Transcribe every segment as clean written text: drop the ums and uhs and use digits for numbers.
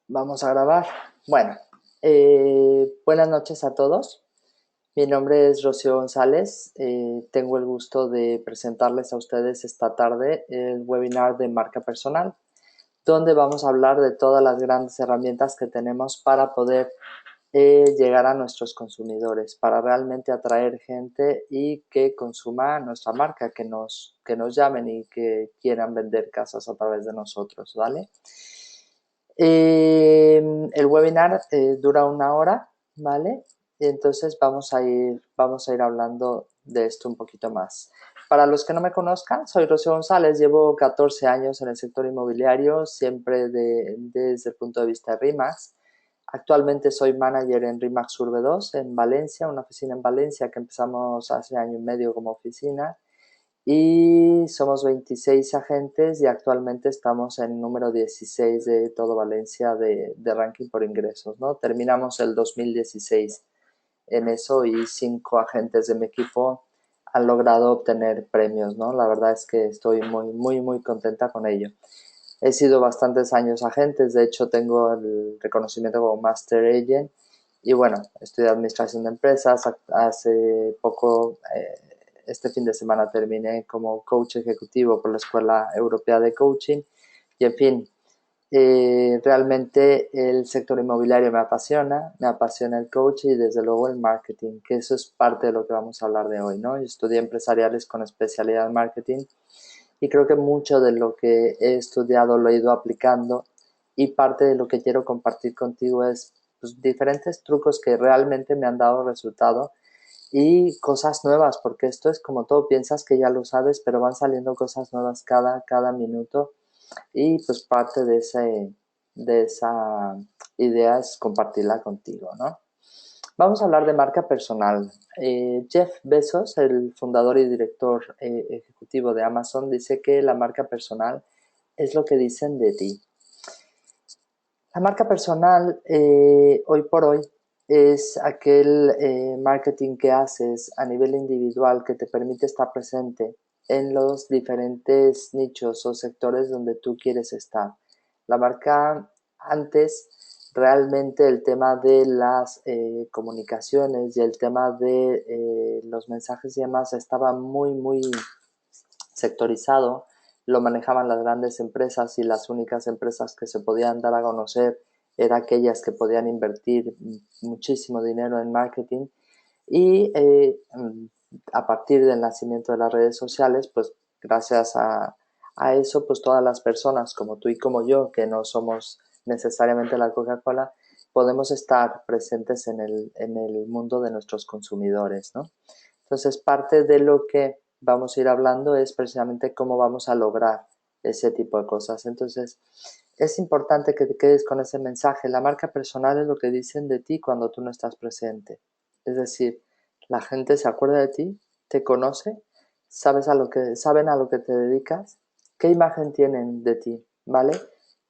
Vamos a grabar. Bueno, buenas noches a todos. Mi nombre es Rocío González. Tengo el gusto de presentarles a ustedes esta tarde el webinar de marca personal, donde vamos a hablar de todas las grandes herramientas que tenemos para poder llegar a nuestros consumidores, para realmente atraer gente y que consuma nuestra marca, que nos llamen y que quieran vender casas a través de nosotros, ¿vale? El webinar dura 1 hora, ¿vale? Y entonces vamos a ir hablando de esto un poquito más. Para los que no me conozcan, soy Rocío González, llevo 14 años en el sector inmobiliario, siempre desde el punto de vista de RIMAX. Actualmente soy manager en RIMAX Urbe 2 en Valencia, una oficina en Valencia que empezamos hace año y medio como oficina y somos 26 agentes y actualmente estamos en número 16 de todo Valencia de ranking por ingresos, ¿no? Terminamos el 2016 en eso y 5 agentes de mi equipo han logrado obtener premios, ¿no? La verdad es que estoy muy, muy, muy contenta con ello. He sido bastantes años agentes, de hecho tengo el reconocimiento como Master Agent y bueno, estudié Administración de Empresas, hace poco, este fin de semana terminé como coach ejecutivo por la Escuela Europea de Coaching y en fin, realmente el sector inmobiliario me apasiona el coaching y desde luego el marketing, que eso es parte de lo que vamos a hablar de hoy, ¿no? Yo estudié empresariales con especialidad en marketing y creo que mucho de lo que he estudiado lo he ido aplicando y parte de lo que quiero compartir contigo es pues, diferentes trucos que realmente me han dado resultado y cosas nuevas, porque esto es como todo, piensas que ya lo sabes, pero van saliendo cosas nuevas cada minuto y pues parte de esa idea es compartirla contigo, ¿no? Vamos a hablar de marca personal. Jeff Bezos, el fundador y director ejecutivo de Amazon, dice que la marca personal es lo que dicen de ti. La marca personal, hoy por hoy, es aquel marketing que haces a nivel individual que te permite estar presente en los diferentes nichos o sectores donde tú quieres estar. La marca antes, realmente el tema de las comunicaciones y el tema de los mensajes y demás estaba muy, muy sectorizado, lo manejaban las grandes empresas y las únicas empresas que se podían dar a conocer eran aquellas que podían invertir muchísimo dinero en marketing y a partir del nacimiento de las redes sociales, pues gracias a eso, pues todas las personas como tú y como yo, que no somos necesariamente la Coca-Cola, podemos estar presentes en el mundo de nuestros consumidores, ¿no? Entonces, parte de lo que vamos a ir hablando es precisamente cómo vamos a lograr ese tipo de cosas. Entonces, es importante que te quedes con ese mensaje. La marca personal es lo que dicen de ti cuando tú no estás presente. Es decir, la gente se acuerda de ti, te conoce, saben a lo que te dedicas, qué imagen tienen de ti, ¿vale?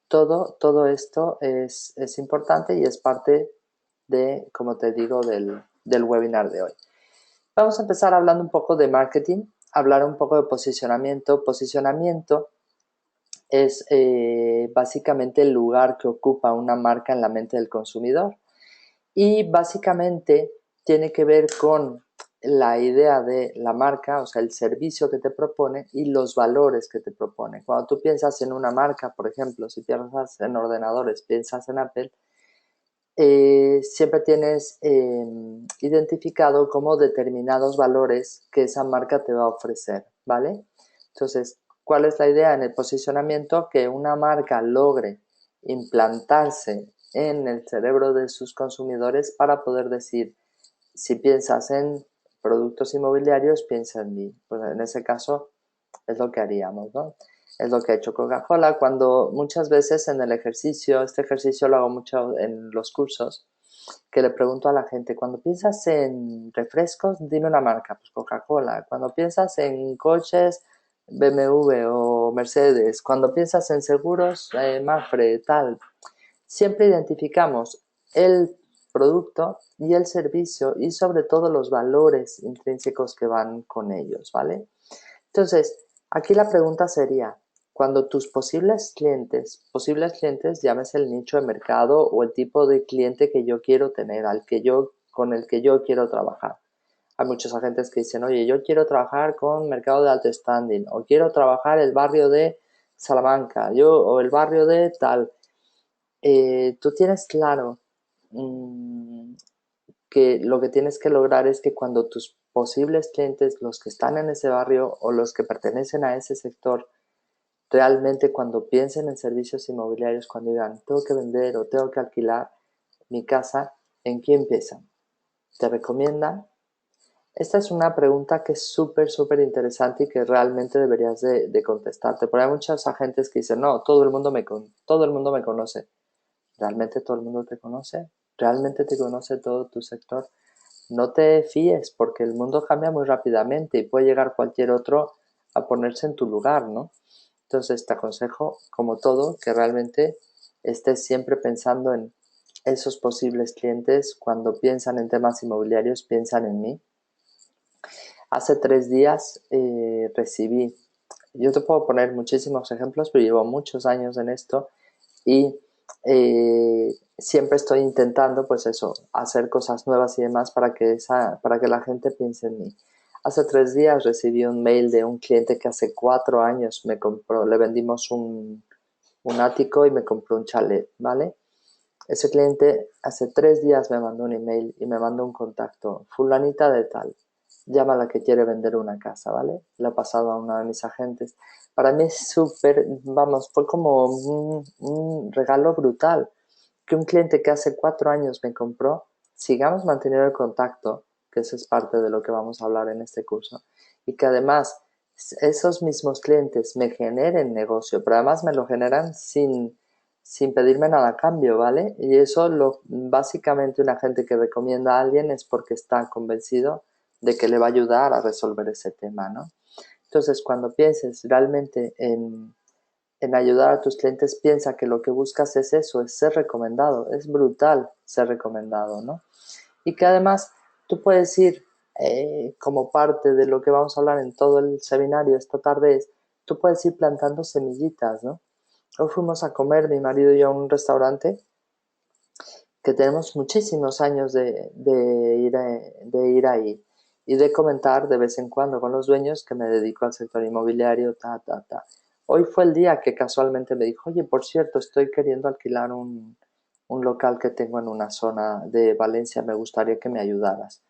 Todo esto es importante y es parte de, como te digo, del webinar de hoy. Vamos a empezar hablando un poco de marketing, hablar un poco de posicionamiento. Posicionamiento es básicamente el lugar que ocupa una marca en la mente del consumidor y básicamente tiene que ver con la idea de la marca, o sea, el servicio que te propone y los valores que te propone. Cuando tú piensas en una marca, por ejemplo, si piensas en ordenadores, piensas en Apple, siempre tienes identificado como determinados valores que esa marca te va a ofrecer, ¿vale? Entonces, ¿cuál es la idea en el posicionamiento? Que una marca logre implantarse en el cerebro de sus consumidores para poder decir, si piensas en productos inmobiliarios, piensa en mí. Pues en ese caso es lo que haríamos, ¿no? Es lo que ha hecho Coca-Cola cuando muchas veces en el ejercicio, este ejercicio lo hago mucho en los cursos, que le pregunto a la gente, cuando piensas en refrescos, dime una marca, pues Coca-Cola. Cuando piensas en coches, BMW o Mercedes. Cuando piensas en seguros, Mafre, tal. Siempre identificamos el producto y el servicio y sobre todo los valores intrínsecos que van con ellos, ¿vale? Entonces, aquí la pregunta sería, cuando tus posibles clientes, llámese el nicho de mercado o el tipo de cliente que yo quiero tener, con el que yo quiero trabajar. Hay muchos agentes que dicen, oye, yo quiero trabajar con mercado de alto standing, o quiero trabajar el barrio de Salamanca, o el barrio de tal. Tú tienes claro que lo que tienes que lograr es que cuando tus posibles clientes, los que están en ese barrio o los que pertenecen a ese sector, realmente cuando piensen en servicios inmobiliarios, cuando digan, tengo que vender o tengo que alquilar mi casa, ¿en quién empiezan? ¿Te recomiendan? Esta es una pregunta que es súper interesante y que realmente deberías de contestarte. Porque hay muchos agentes que dicen, no, todo el mundo me conoce. ¿Realmente todo el mundo te conoce? ¿Realmente te conoce todo tu sector? No te fíes porque el mundo cambia muy rápidamente y puede llegar cualquier otro a ponerse en tu lugar, ¿no? Entonces te aconsejo, como todo, que realmente estés siempre pensando en esos posibles clientes. Cuando piensan en temas inmobiliarios, piensan en mí. Hace 3 días recibí, yo te puedo poner muchísimos ejemplos, pero llevo muchos años en esto y siempre estoy intentando, pues eso, hacer cosas nuevas y demás para que la gente piense en mí. Hace 3 días recibí un mail de un cliente que hace 4 años me compró, le vendimos un ático y me compró un chalet, ¿vale? Ese cliente hace 3 días me mandó un email y me mandó un contacto, fulanita de tal, llama a la que quiere vender una casa, ¿vale? Le ha pasado a uno de mis agentes. Para mí es súper, vamos, fue como un regalo brutal que un cliente que hace 4 años me compró, sigamos manteniendo el contacto, que eso es parte de lo que vamos a hablar en este curso, y que además esos mismos clientes me generen negocio, pero además me lo generan sin pedirme nada a cambio, ¿vale? Y eso básicamente un agente que recomienda a alguien es porque está convencido de que le va a ayudar a resolver ese tema, ¿no? Entonces, cuando pienses realmente en ayudar a tus clientes, piensa que lo que buscas es eso, es ser recomendado. Es brutal ser recomendado, ¿no? Y que además tú puedes ir, como parte de lo que vamos a hablar en todo el seminario esta tarde, tú puedes ir plantando semillitas, ¿no? Hoy fuimos a comer, mi marido y yo, a un restaurante que tenemos muchísimos años de ir ahí y de comentar de vez en cuando con los dueños que me dedico al sector inmobiliario, ta. Hoy fue el día que casualmente me dijo, oye, por cierto, estoy queriendo alquilar un local que tengo en una zona de Valencia, me gustaría que me ayudaras.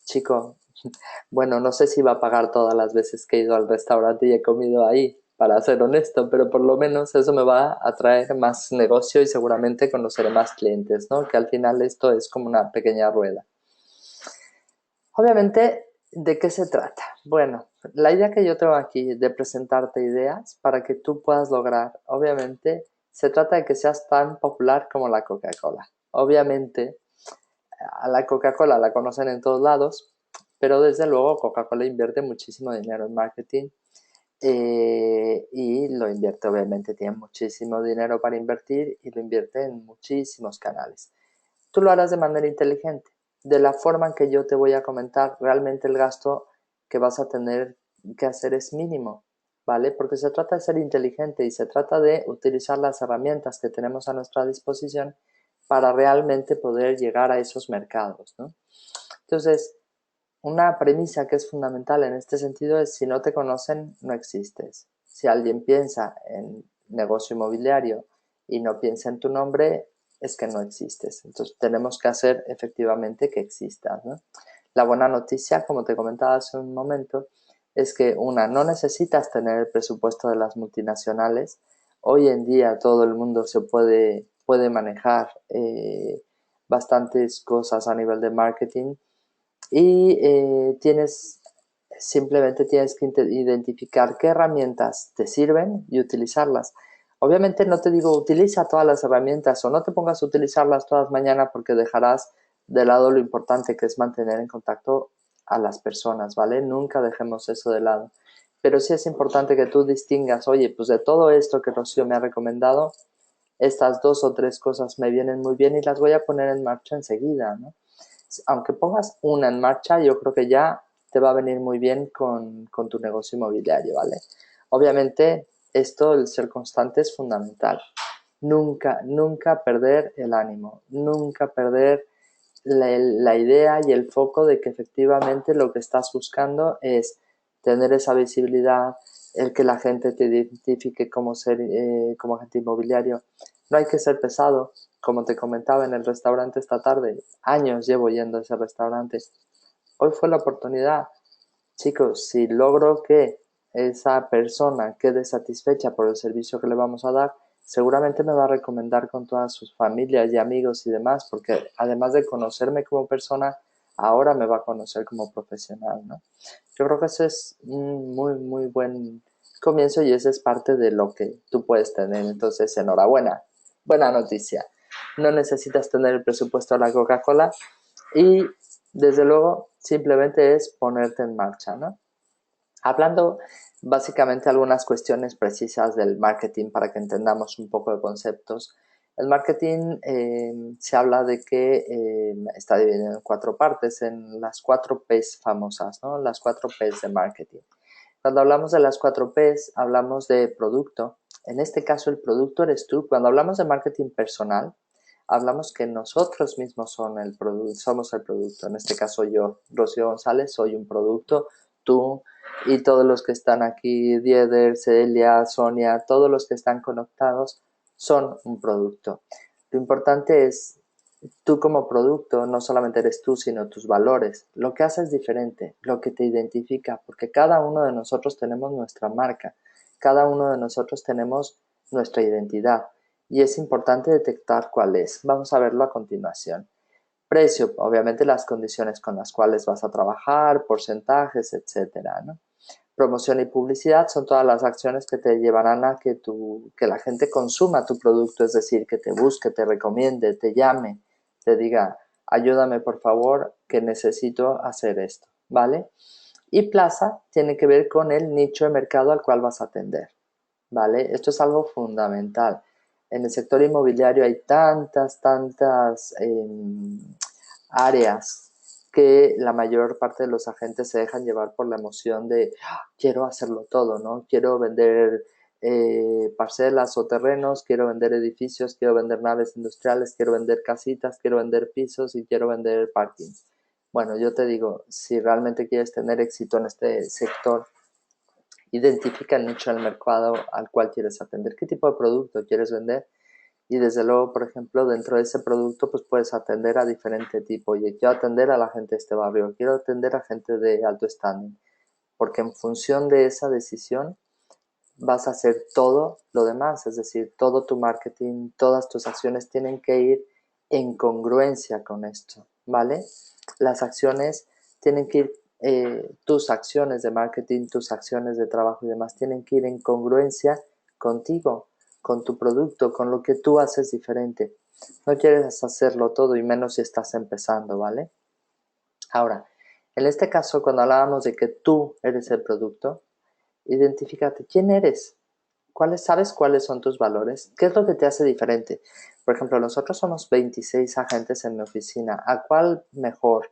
Chico, bueno, no sé si va a pagar todas las veces que he ido al restaurante y he comido ahí, para ser honesto, pero por lo menos eso me va a traer más negocio y seguramente conoceré más clientes, ¿no? Que al final esto es como una pequeña rueda. Obviamente, ¿de qué se trata? Bueno, la idea que yo tengo aquí de presentarte ideas para que tú puedas lograr, obviamente, se trata de que seas tan popular como la Coca-Cola. Obviamente, a la Coca-Cola la conocen en todos lados, pero desde luego Coca-Cola invierte muchísimo dinero en marketing, y lo invierte, obviamente, tiene muchísimo dinero para invertir y lo invierte en muchísimos canales. Tú lo harás de manera inteligente, de la forma en que yo te voy a comentar. Realmente el gasto que vas a tener que hacer es mínimo, ¿vale? Porque se trata de ser inteligente y se trata de utilizar las herramientas que tenemos a nuestra disposición para realmente poder llegar a esos mercados, ¿no? Entonces, una premisa que es fundamental en este sentido es: si no te conocen, no existes. Si alguien piensa en negocio inmobiliario y no piensa en tu nombre, es que no existes. Entonces tenemos que hacer efectivamente que existas, ¿no? La buena noticia, como te comentaba hace un momento, es que no necesitas tener el presupuesto de las multinacionales. Hoy en día todo el mundo puede manejar bastantes cosas a nivel de marketing y simplemente tienes que identificar qué herramientas te sirven y utilizarlas. Obviamente no te digo utiliza todas las herramientas o no te pongas a utilizarlas todas mañana, porque dejarás de lado lo importante que es mantener en contacto a las personas, ¿vale? Nunca dejemos eso de lado. Pero sí es importante que tú distingas, oye, pues de todo esto que Rocío me ha recomendado, estas 2 o 3 cosas me vienen muy bien y las voy a poner en marcha enseguida, ¿no? Aunque pongas una en marcha, yo creo que ya te va a venir muy bien con tu negocio inmobiliario, ¿vale? Obviamente, Esto, el ser constante, es fundamental. Nunca, nunca perder el ánimo, nunca perder la idea y el foco de que efectivamente lo que estás buscando es tener esa visibilidad, el que la gente te identifique como agente inmobiliario. No hay que ser pesado, como te comentaba en el restaurante esta tarde. Años llevo yendo a ese restaurante. Hoy fue la oportunidad. Chicos, si logro que esa persona quede satisfecha por el servicio que le vamos a dar, seguramente me va a recomendar con todas sus familias y amigos y demás, porque además de conocerme como persona, ahora me va a conocer como profesional, ¿no? Yo creo que ese es un muy, muy buen comienzo y ese es parte de lo que tú puedes tener. Entonces, enhorabuena. Buena noticia. No necesitas tener el presupuesto de la Coca-Cola y, desde luego, simplemente es ponerte en marcha, ¿no? Hablando básicamente algunas cuestiones precisas del marketing para que entendamos un poco de conceptos. El marketing se habla de que está dividido en cuatro partes, en las cuatro P's famosas, ¿no? Las cuatro P's de marketing. Cuando hablamos de las cuatro P's, hablamos de producto. En este caso, el producto eres tú. Cuando hablamos de marketing personal, hablamos que nosotros mismos somos el producto. En este caso, yo, Rocío González, soy un producto. Tú y todos los que están aquí, Dieder, Celia, Sonia, todos los que están conectados, son un producto. Lo importante es tú como producto, no solamente eres tú, sino tus valores. Lo que haces diferente, lo que te identifica, porque cada uno de nosotros tenemos nuestra marca, cada uno de nosotros tenemos nuestra identidad y es importante detectar cuál es. Vamos a verlo a continuación. Precio, obviamente las condiciones con las cuales vas a trabajar, porcentajes, etcétera, ¿no? Promoción y publicidad son todas las acciones que te llevarán a que la gente consuma tu producto, es decir, que te busque, te recomiende, te llame, te diga, ayúdame por favor, que necesito hacer esto, ¿vale? Y plaza tiene que ver con el nicho de mercado al cual vas a atender, ¿vale? Esto es algo fundamental. En el sector inmobiliario hay tantas áreas que la mayor parte de los agentes se dejan llevar por la emoción de quiero hacerlo todo, ¿no? Quiero vender parcelas o terrenos, quiero vender edificios, quiero vender naves industriales, quiero vender casitas, quiero vender pisos y quiero vender parkings. Bueno, yo te digo, si realmente quieres tener éxito en este sector, identifica el nicho del mercado al cual quieres atender, qué tipo de producto quieres vender y desde luego, por ejemplo, dentro de ese producto pues puedes atender a diferente tipo. Oye, quiero atender a la gente de este barrio, quiero atender a gente de alto standing, porque en función de esa decisión vas a hacer todo lo demás, es decir, todo tu marketing, todas tus acciones tienen que ir en congruencia con esto, ¿vale? Las acciones tienen que ir, tus acciones de marketing, tus acciones de trabajo y demás tienen que ir en congruencia contigo, con tu producto, con lo que tú haces diferente. No quieres hacerlo todo y menos si estás empezando, ¿vale? Ahora, en este caso, cuando hablábamos de que tú eres el producto, identifícate quién eres, sabes cuáles son tus valores, qué es lo que te hace diferente. Por ejemplo, nosotros somos 26 agentes en mi oficina. ¿A cuál mejor?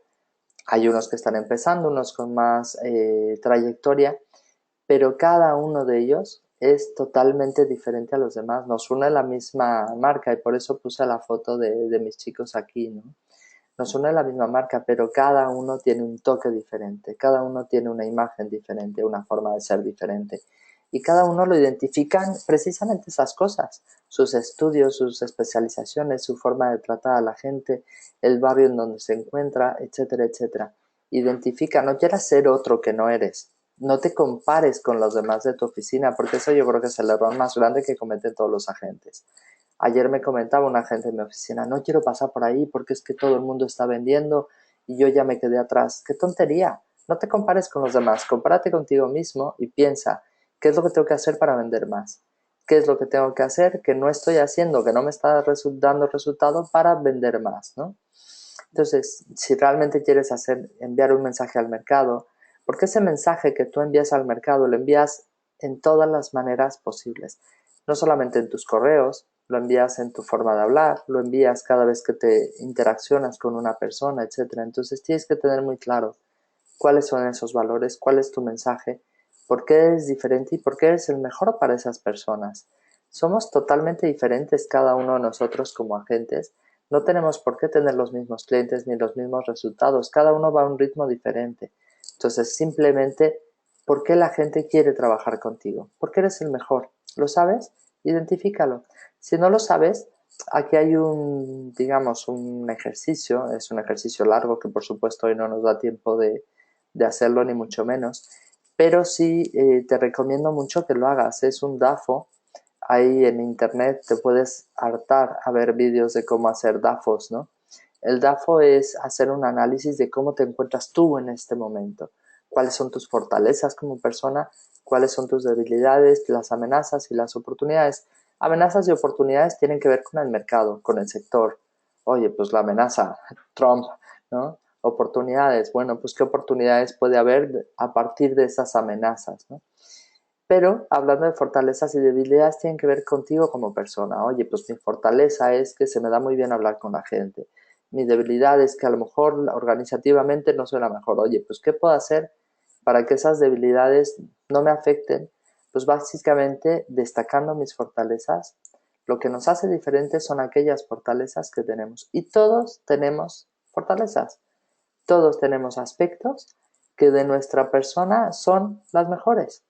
Hay unos que están empezando, unos con más trayectoria, pero cada uno de ellos es totalmente diferente a los demás. Nos une la misma marca y por eso puse la foto de mis chicos aquí, ¿no? Nos une la misma marca, pero cada uno tiene un toque diferente, cada uno tiene una imagen diferente, una forma de ser diferente. Y cada uno lo identifican precisamente esas cosas, sus estudios, sus especializaciones, su forma de tratar a la gente, el barrio en donde se encuentra, etcétera, etcétera. Identifica, no quieras ser otro que no eres. No te compares con los demás de tu oficina, porque eso yo creo que es el error más grande que cometen todos los agentes. Ayer me comentaba un agente en mi oficina, no quiero pasar por ahí porque es que todo el mundo está vendiendo y yo ya me quedé atrás. ¡Qué tontería! No te compares con los demás, compárate contigo mismo y piensa, ¿qué es lo que tengo que hacer para vender más? ¿Qué es lo que tengo que hacer que no estoy haciendo, que no me está dando resultado para vender más, ¿no? Entonces, si realmente quieres enviar un mensaje al mercado, porque ese mensaje que tú envías al mercado lo envías en todas las maneras posibles. No solamente en tus correos, lo envías en tu forma de hablar, lo envías cada vez que te interaccionas con una persona, etcétera. Entonces tienes que tener muy claro cuáles son esos valores, cuál es tu mensaje, por qué eres diferente y por qué eres el mejor para esas personas. Somos totalmente diferentes cada uno de nosotros como agentes. No tenemos por qué tener los mismos clientes ni los mismos resultados. Cada uno va a un ritmo diferente. Entonces, simplemente, ¿por qué la gente quiere trabajar contigo? Porque eres el mejor. ¿Lo sabes? Identifícalo. Si no lo sabes, aquí hay digamos, un ejercicio. Es un ejercicio largo que por supuesto hoy no nos da tiempo de hacerlo ni mucho menos. Pero sí te recomiendo mucho que lo hagas. Es un DAFO. Ahí en internet te puedes hartar a ver vídeos de cómo hacer DAFOs, ¿no? El DAFO es hacer un análisis de cómo te encuentras tú en este momento, cuáles son tus fortalezas como persona, cuáles son tus debilidades, las amenazas y las oportunidades. Amenazas y oportunidades tienen que ver con el mercado, con el sector. Oye, pues la amenaza, Trump, ¿no? Oportunidades, bueno, pues qué oportunidades puede haber a partir de esas amenazas, ¿no? Pero hablando de fortalezas y debilidades, tienen que ver contigo como persona. Oye, pues mi fortaleza es que se me da muy bien hablar con la gente. Mi debilidad es que a lo mejor organizativamente no soy la mejor. Oye, pues ¿qué puedo hacer para que esas debilidades no me afecten? Pues básicamente destacando mis fortalezas. Lo que nos hace diferentes son aquellas fortalezas que tenemos. Y todos tenemos fortalezas. Todos tenemos aspectos que de nuestra persona son las mejores.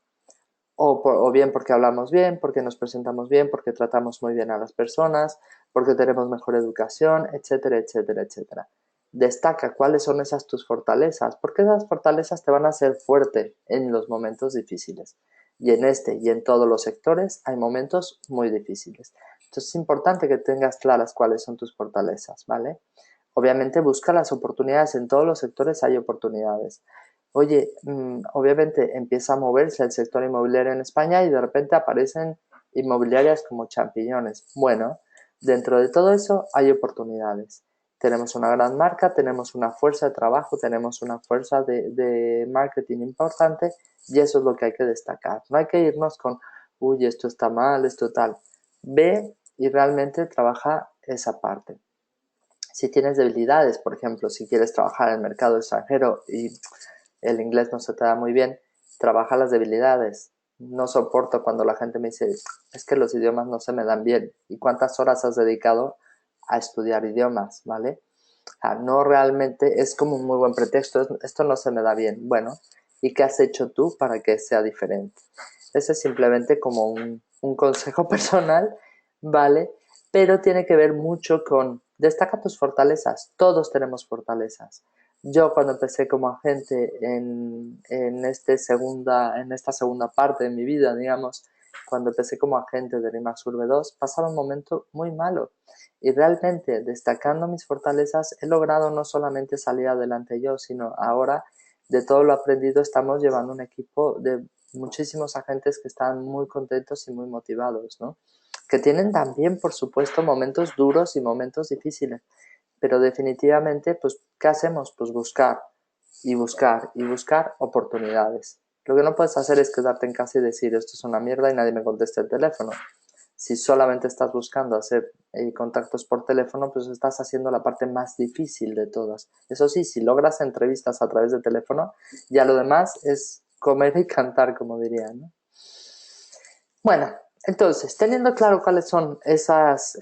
O bien porque hablamos bien, porque nos presentamos bien, porque tratamos muy bien a las personas, porque tenemos mejor educación, etcétera, etcétera, etcétera. Destaca cuáles son esas tus fortalezas, porque esas fortalezas te van a hacer fuerte en los momentos difíciles. Y en este y en todos los sectores hay momentos muy difíciles. Entonces es importante que tengas claras cuáles son tus fortalezas, ¿vale? Obviamente busca las oportunidades, en todos los sectores hay oportunidades. Oye, obviamente empieza a moverse el sector inmobiliario en España y de repente aparecen inmobiliarias como champiñones. Bueno, dentro de todo eso hay oportunidades. Tenemos una gran marca, tenemos una fuerza de trabajo, tenemos una fuerza de marketing importante y eso es lo que hay que destacar. No hay que irnos con, uy, esto está mal, esto tal. Ve y realmente trabaja esa parte. Si tienes debilidades, por ejemplo, si quieres trabajar en el mercado extranjero y el inglés no se te da muy bien, trabaja las debilidades. No soporto cuando la gente me dice, es que los idiomas no se me dan bien. ¿Y cuántas horas has dedicado a estudiar idiomas? ¿Vale? O sea, no realmente es como un muy buen pretexto, esto no se me da bien. Bueno, ¿y qué has hecho tú para que sea diferente? Ese es simplemente como un consejo personal, ¿vale? Pero tiene que ver mucho con, destaca tus fortalezas, todos tenemos fortalezas. Yo cuando empecé como agente en esta segunda parte de mi vida, digamos, cuando empecé como agente de RIMAX Urbe 2, pasaba un momento muy malo. Y realmente, destacando mis fortalezas, he logrado no solamente salir adelante yo, sino ahora, de todo lo aprendido, estamos llevando un equipo de muchísimos agentes que están muy contentos y muy motivados, ¿no? Que tienen también, por supuesto, momentos duros y momentos difíciles, pero definitivamente, pues, ¿qué hacemos? Pues buscar y buscar y buscar oportunidades. Lo que no puedes hacer es quedarte en casa y decir esto es una mierda y nadie me contesta el teléfono. Si solamente estás buscando hacer contactos por teléfono, pues estás haciendo la parte más difícil de todas. Eso sí, si logras entrevistas a través de teléfono, ya lo demás es comer y cantar, como dirían, ¿no? Bueno, entonces, teniendo claro cuáles son esas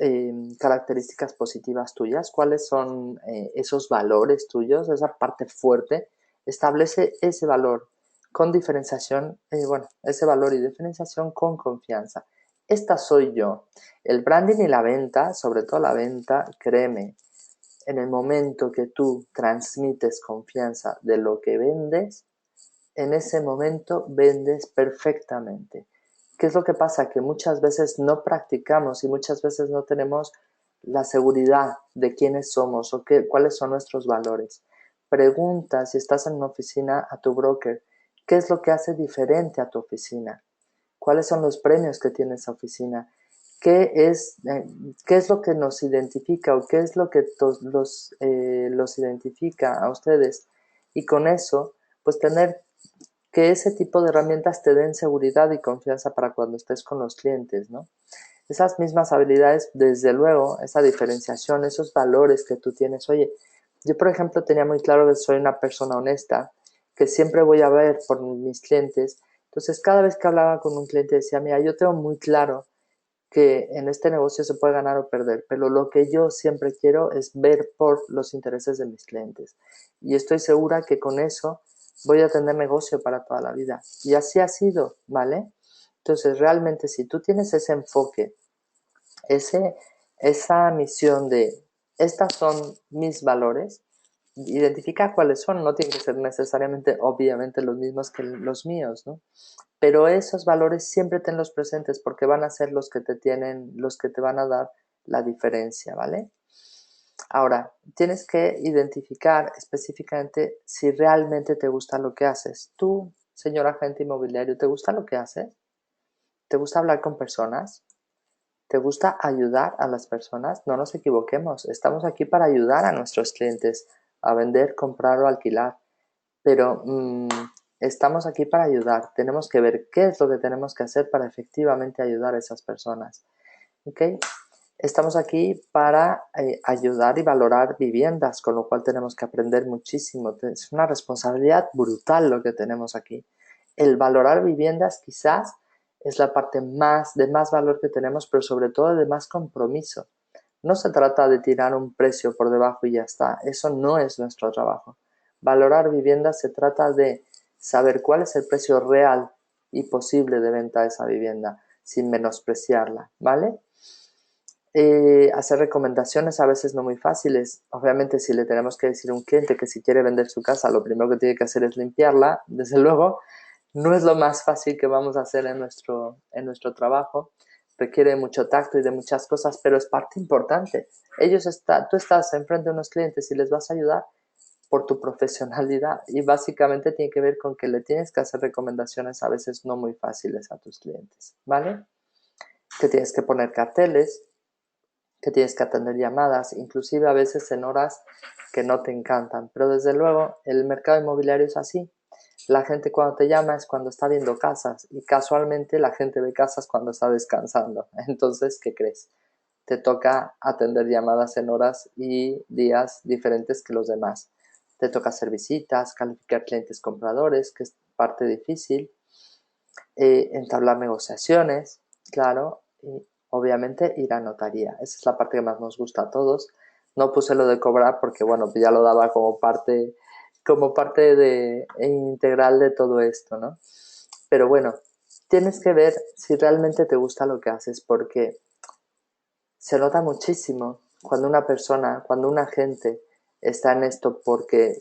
características positivas tuyas, cuáles son esos valores tuyos, esa parte fuerte, establece ese valor con diferenciación, bueno, ese valor y diferenciación con confianza. Esta soy yo. El branding y la venta, sobre todo la venta, créeme, en el momento que tú transmites confianza de lo que vendes, en ese momento vendes perfectamente. ¿Qué es lo que pasa? Que muchas veces no practicamos y muchas veces no tenemos la seguridad de quiénes somos o cuáles son nuestros valores. Pregunta si estás en una oficina a tu broker, ¿qué es lo que hace diferente a tu oficina? ¿Cuáles son los premios que tiene esa oficina? ¿Qué es lo que nos identifica o qué es lo que los identifica a ustedes? Y con eso, pues tener que ese tipo de herramientas te den seguridad y confianza para cuando estés con los clientes, ¿no? Esas mismas habilidades, desde luego, esa diferenciación, esos valores que tú tienes. Oye, yo por ejemplo tenía muy claro que soy una persona honesta, que siempre voy a ver por mis clientes. Entonces, cada vez que hablaba con un cliente decía, mira, yo tengo muy claro que en este negocio se puede ganar o perder, pero lo que yo siempre quiero es ver por los intereses de mis clientes. Y estoy segura que con eso voy a tener negocio para toda la vida. Y así ha sido, ¿vale? Entonces, realmente, si tú tienes ese enfoque, ese, esa misión de, estas son mis valores, identificar cuáles son, no tienen que ser necesariamente, obviamente, los mismos que los míos, ¿no? Pero esos valores siempre tenlos presentes porque van a ser los que te tienen, los que te van a dar la diferencia, ¿vale? Ahora, tienes que identificar específicamente si realmente te gusta lo que haces. Tú, señor agente inmobiliario, ¿te gusta lo que haces? ¿Te gusta hablar con personas? ¿Te gusta ayudar a las personas? No nos equivoquemos, estamos aquí para ayudar a nuestros clientes a vender, comprar o alquilar, pero estamos aquí para ayudar. Tenemos que ver qué es lo que tenemos que hacer para efectivamente ayudar a esas personas. ¿Ok? Estamos aquí para ayudar y valorar viviendas, con lo cual tenemos que aprender muchísimo. Es una responsabilidad brutal lo que tenemos aquí. El valorar viviendas quizás es la parte de más valor que tenemos, pero sobre todo de más compromiso. No se trata de tirar un precio por debajo y ya está. Eso no es nuestro trabajo. Valorar viviendas se trata de saber cuál es el precio real y posible de venta de esa vivienda, sin menospreciarla, ¿vale? Hacer recomendaciones a veces no muy fáciles. Obviamente, si le tenemos que decir a un cliente que si quiere vender su casa, lo primero que tiene que hacer es limpiarla, desde luego, no es lo más fácil que vamos a hacer en nuestro trabajo. Requiere mucho tacto y de muchas cosas, pero es parte importante. Tú estás enfrente de unos clientes y les vas a ayudar por tu profesionalidad y básicamente tiene que ver con que le tienes que hacer recomendaciones a veces no muy fáciles a tus clientes, ¿vale? Que tienes que poner carteles, que tienes que atender llamadas, inclusive a veces en horas que no te encantan. Pero desde luego el mercado inmobiliario es así. La gente cuando te llama es cuando está viendo casas y casualmente la gente ve casas cuando está descansando. Entonces, ¿qué crees? Te toca atender llamadas en horas y días diferentes que los demás. Te toca hacer visitas, calificar clientes compradores, que es parte difícil, entablar negociaciones, claro, y obviamente ir a notaría. Esa es la parte que más nos gusta a todos. No puse lo de cobrar porque, bueno, ya lo daba como parte integral de todo esto, ¿no? Pero bueno, tienes que ver si realmente te gusta lo que haces porque se nota muchísimo cuando una gente está en esto porque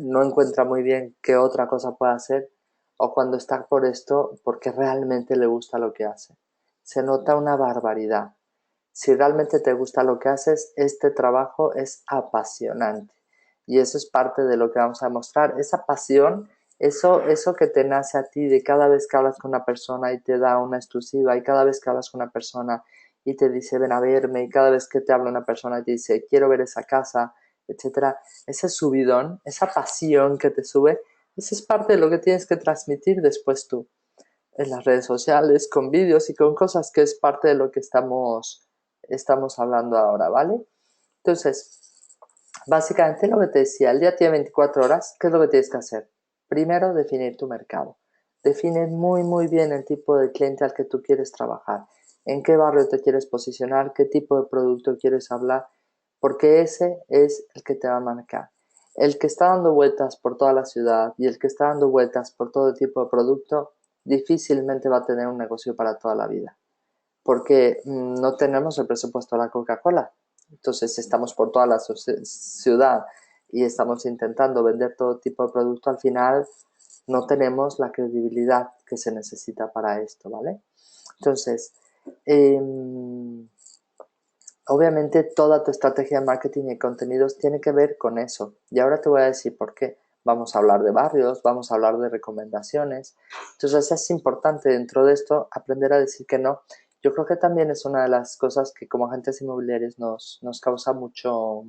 no encuentra muy bien qué otra cosa puede hacer o cuando está por esto porque realmente le gusta lo que hace. Se nota una barbaridad. Si realmente te gusta lo que haces, este trabajo es apasionante. Y eso es parte de lo que vamos a mostrar. Esa pasión, eso que te nace a ti de cada vez que hablas con una persona y te da una exclusiva, y cada vez que hablas con una persona y te dice ven a verme, y cada vez que te habla una persona y te dice quiero ver esa casa, etcétera, ese subidón, esa pasión que te sube, eso es parte de lo que tienes que transmitir después tú en las redes sociales, con vídeos y con cosas que es parte de lo que estamos hablando ahora, ¿vale? Entonces, básicamente lo que te decía, el día tiene 24 horas, ¿qué es lo que tienes que hacer? Primero, definir tu mercado. Define muy, muy bien el tipo de cliente al que tú quieres trabajar, en qué barrio te quieres posicionar, qué tipo de producto quieres hablar, porque ese es el que te va a marcar. El que está dando vueltas por toda la ciudad y el que está dando vueltas por todo tipo de producto, difícilmente va a tener un negocio para toda la vida porque no tenemos el presupuesto de la Coca-Cola. Entonces estamos por toda la ciudad y estamos intentando vender todo tipo de producto, al final no tenemos la credibilidad que se necesita para esto, ¿vale? Entonces, eh, obviamente toda tu estrategia de marketing y contenidos tiene que ver con eso. Y ahora te voy a decir por qué. Vamos a hablar de barrios, vamos a hablar de recomendaciones. Entonces es importante dentro de esto aprender a decir que no. Yo creo que también es una de las cosas que como agentes inmobiliarios nos causa mucho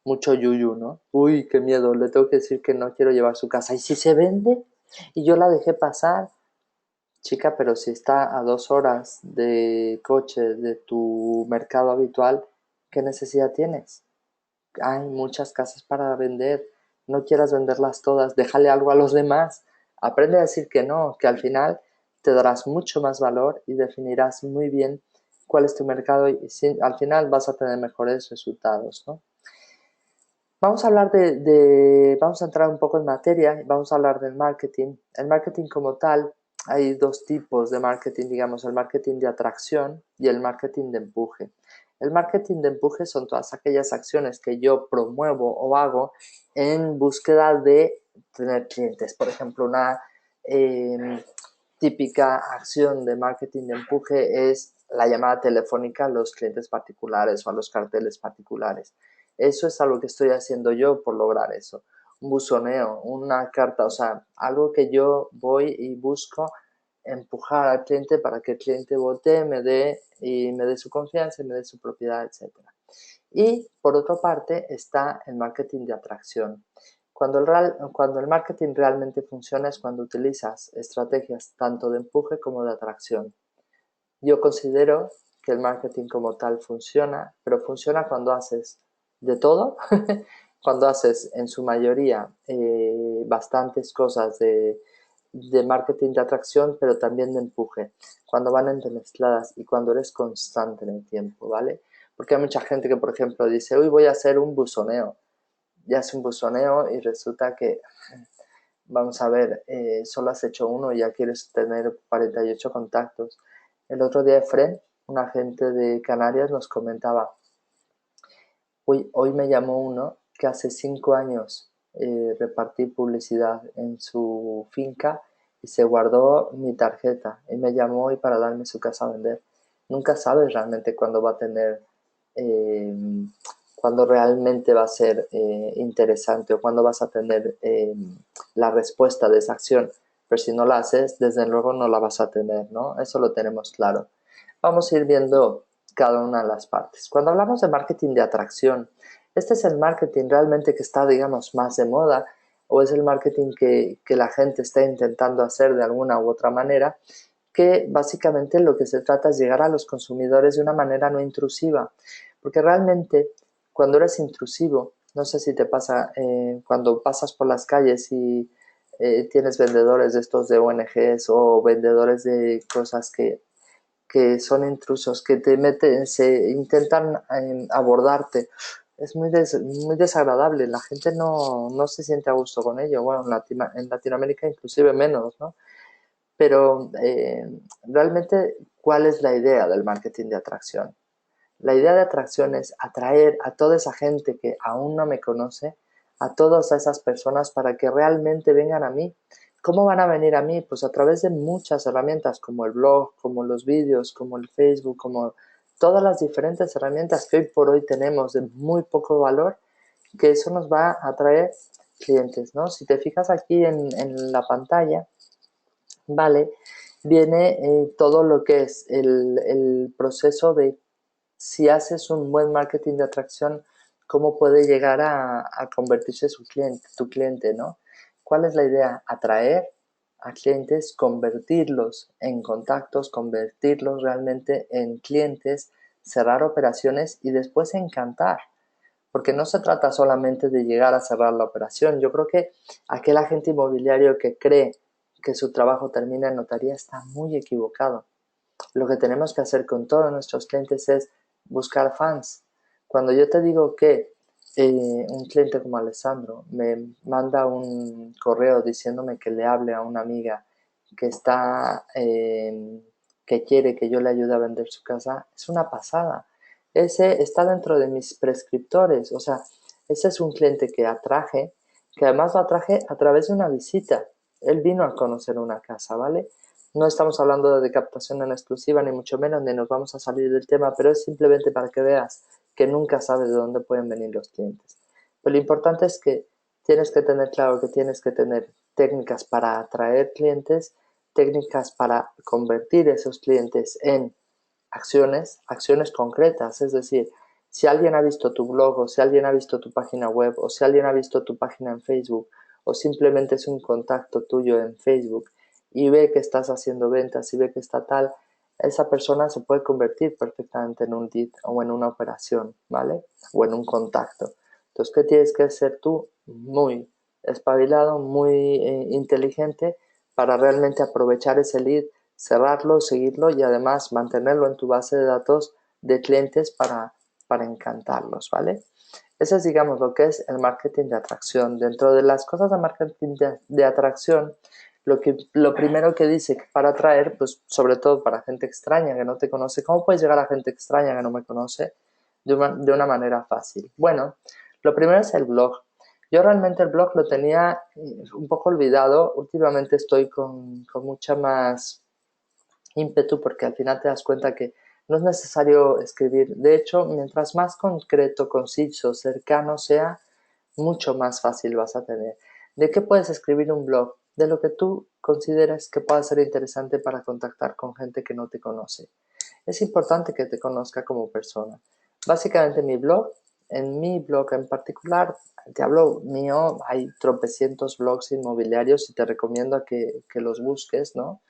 yuyu, ¿no? Uy, qué miedo, le tengo que decir que no quiero llevar su casa. ¿Y si se vende? Y yo la dejé pasar. Chica, pero si está a 2 horas de coche de tu mercado habitual, ¿qué necesidad tienes? Hay muchas casas para vender. No quieras venderlas todas. Déjale algo a los demás. Aprende a decir que no, que al final te darás mucho más valor y definirás muy bien cuál es tu mercado y al final vas a tener mejores resultados, ¿no? Vamos a hablar vamos a entrar un poco en materia, vamos a hablar del marketing. El marketing como tal, hay dos tipos de marketing, digamos, el marketing de atracción y el marketing de empuje. El marketing de empuje son todas aquellas acciones que yo promuevo o hago en búsqueda de tener clientes. Por ejemplo, una típica acción de marketing de empuje es la llamada telefónica a los clientes particulares o a los carteles particulares. Eso es algo que estoy haciendo yo por lograr eso. Un buzoneo, una carta, o sea, algo que yo voy y busco empujar al cliente para que el cliente vote, me dé su confianza, me dé su propiedad, etcétera. Y por otra parte está el marketing de atracción. Cuando el marketing realmente funciona es cuando utilizas estrategias tanto de empuje como de atracción. Yo considero que el marketing como tal funciona, pero funciona cuando haces de todo, cuando haces en su mayoría bastantes cosas de marketing de atracción, pero también de empuje, cuando van entremezcladas y cuando eres constante en el tiempo, ¿vale? Porque hay mucha gente que, por ejemplo, dice, hoy voy a hacer un buzoneo, ya hace un buzoneo y resulta que, vamos a ver, solo has hecho uno y ya quieres tener 48 contactos. El otro día Fred, un agente de Canarias, nos comentaba, hoy me llamó uno que hace 5 años repartí publicidad en su finca y se guardó mi tarjeta y me llamó hoy para darme su casa a vender. Nunca sabes realmente cuándo va a tener, eh, cuándo realmente va a ser interesante o cuándo vas a tener la respuesta de esa acción. Pero si no la haces, desde luego no la vas a tener, ¿no? Eso lo tenemos claro. Vamos a ir viendo cada una de las partes. Cuando hablamos de marketing de atracción, este es el marketing realmente que está, digamos, más de moda o es el marketing que la gente está intentando hacer de alguna u otra manera, que básicamente lo que se trata es llegar a los consumidores de una manera no intrusiva, porque realmente cuando eres intrusivo, no sé si te pasa cuando pasas por las calles y tienes vendedores de estos de ONGs o vendedores de cosas que son intrusos, que te meten, se intentan abordarte. Es muy desagradable, la gente no se siente a gusto con ello. Bueno, en Latinoamérica inclusive menos, ¿no? Pero realmente, ¿cuál es la idea del marketing de atracción? La idea de atracción es atraer a toda esa gente que aún no me conoce, a todas esas personas para que realmente vengan a mí. ¿Cómo van a venir a mí? Pues a través de muchas herramientas como el blog, como los vídeos, como el Facebook, como todas las diferentes herramientas que hoy por hoy tenemos de muy poco valor, que eso nos va a atraer clientes, ¿no? Si te fijas aquí en la pantalla, ¿vale? Viene todo lo que es el proceso de si haces un buen marketing de atracción, cómo puede llegar a convertirse tu cliente, ¿no? ¿Cuál es la idea? Atraer a clientes, convertirlos en contactos, convertirlos realmente en clientes, cerrar operaciones y después encantar. Porque no se trata solamente de llegar a cerrar la operación. Yo creo que aquel agente inmobiliario que cree que su trabajo termina en notaría está muy equivocado. Lo que tenemos que hacer con todos nuestros clientes es buscar fans. Cuando yo te digo que un cliente como Alessandro me manda un correo diciéndome que le hable a una amiga que que quiere que yo le ayude a vender su casa, es una pasada. Ese está dentro de mis prescriptores, o sea, ese es un cliente que atraje, que además lo atraje a través de una visita. Él vino a conocer una casa, ¿vale? No estamos hablando de captación en exclusiva, ni mucho menos, ni nos vamos a salir del tema, pero es simplemente para que veas que nunca sabes de dónde pueden venir los clientes. Pero lo importante es que tienes que tener claro que tienes que tener técnicas para atraer clientes, técnicas para convertir esos clientes en acciones concretas, es decir, si alguien ha visto tu blog o si alguien ha visto tu página web o si alguien ha visto tu página en Facebook o simplemente es un contacto tuyo en Facebook y ve que estás haciendo ventas y ve que está tal, esa persona se puede convertir perfectamente en un lead o en una operación, ¿vale? O en un contacto. Entonces, ¿qué tienes que hacer tú? Muy espabilado, muy inteligente para realmente aprovechar ese lead, cerrarlo, seguirlo y además mantenerlo en tu base de datos de clientes para encantarlos, ¿vale? Eso es, digamos, lo que es el marketing de atracción. Dentro de las cosas de marketing de atracción, lo primero que dice que para atraer, pues sobre todo para gente extraña que no te conoce, ¿cómo puedes llegar a gente extraña que no me conoce de una manera fácil? Bueno, lo primero es el blog. Yo realmente el blog lo tenía un poco olvidado. Últimamente estoy con mucha más ímpetu porque al final te das cuenta que no es necesario escribir. De hecho, mientras más concreto, conciso, cercano sea, mucho más fácil vas a tener. ¿De qué puedes escribir un blog? De lo que tú consideres que pueda ser interesante para contactar con gente que no te conoce. Es importante que te conozca como persona. Básicamente en mi blog en particular, te hablo mío, hay tropecientos blogs inmobiliarios y te recomiendo que los busques, ¿no?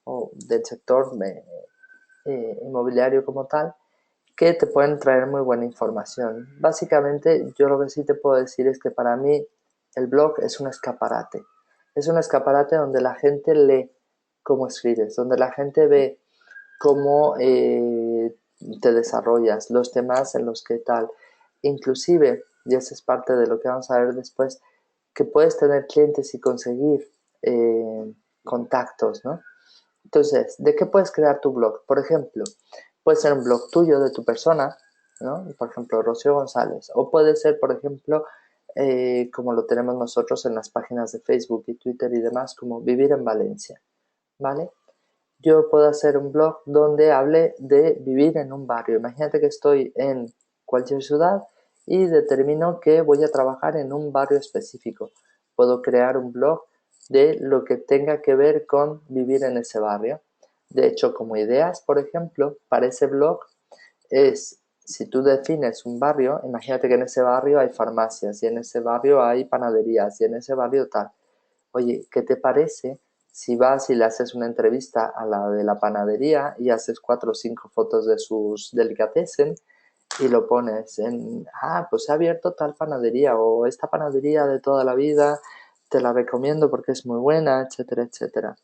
O del sector inmobiliario como tal, que te pueden traer muy buena información. Básicamente, yo lo que sí te puedo decir es que para mí el blog es un escaparate. Es un escaparate donde la gente lee cómo escribes, donde la gente ve cómo te desarrollas, los temas en los que tal. Inclusive, y eso es parte de lo que vamos a ver después, que puedes tener clientes y conseguir contactos, ¿no? Entonces, ¿de qué puedes crear tu blog? Por ejemplo, puede ser un blog tuyo de tu persona, ¿no? Por ejemplo, Rocío González. O puede ser, por ejemplo, como lo tenemos nosotros en las páginas de Facebook y Twitter y demás, como Vivir en Valencia, ¿vale? Yo puedo hacer un blog donde hable de vivir en un barrio. Imagínate que estoy en cualquier ciudad y determino que voy a trabajar en un barrio específico. Puedo crear un blog de lo que tenga que ver con vivir en ese barrio. De hecho, como ideas, por ejemplo, para ese blog es, si tú defines un barrio, imagínate que en ese barrio hay farmacias y en ese barrio hay panaderías y en ese barrio tal. Oye, ¿qué te parece si vas y le haces una entrevista a la de la panadería y haces 4 o 5 fotos de sus delicatessen y lo pones pues se ha abierto tal panadería o esta panadería de toda la vida, te la recomiendo porque es muy buena, etcétera, etcétera.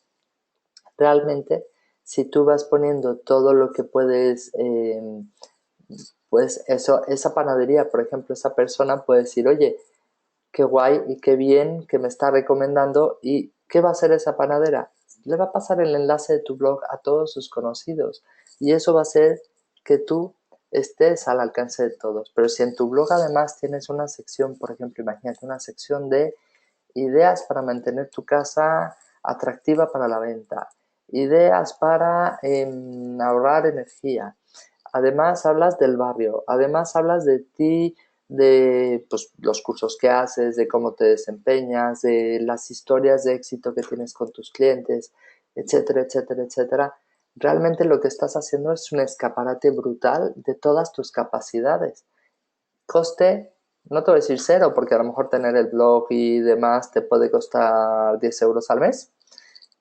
Realmente, si tú vas poniendo todo lo que puedes, pues eso, esa panadería, por ejemplo, esa persona puede decir, oye, qué guay y qué bien que me está recomendando. ¿Y qué va a hacer esa panadera? Le va a pasar el enlace de tu blog a todos sus conocidos y eso va a hacer que tú estés al alcance de todos. Pero si en tu blog además tienes una sección, por ejemplo, imagínate una sección de ideas para mantener tu casa atractiva para la venta, ideas para ahorrar energía. Además hablas del barrio, además hablas de ti, de pues, los cursos que haces, de cómo te desempeñas, de las historias de éxito que tienes con tus clientes, etcétera, etcétera, etcétera. Realmente lo que estás haciendo es un escaparate brutal de todas tus capacidades. Coste, no te voy a decir cero, porque a lo mejor tener el blog y demás te puede costar 10 euros al mes,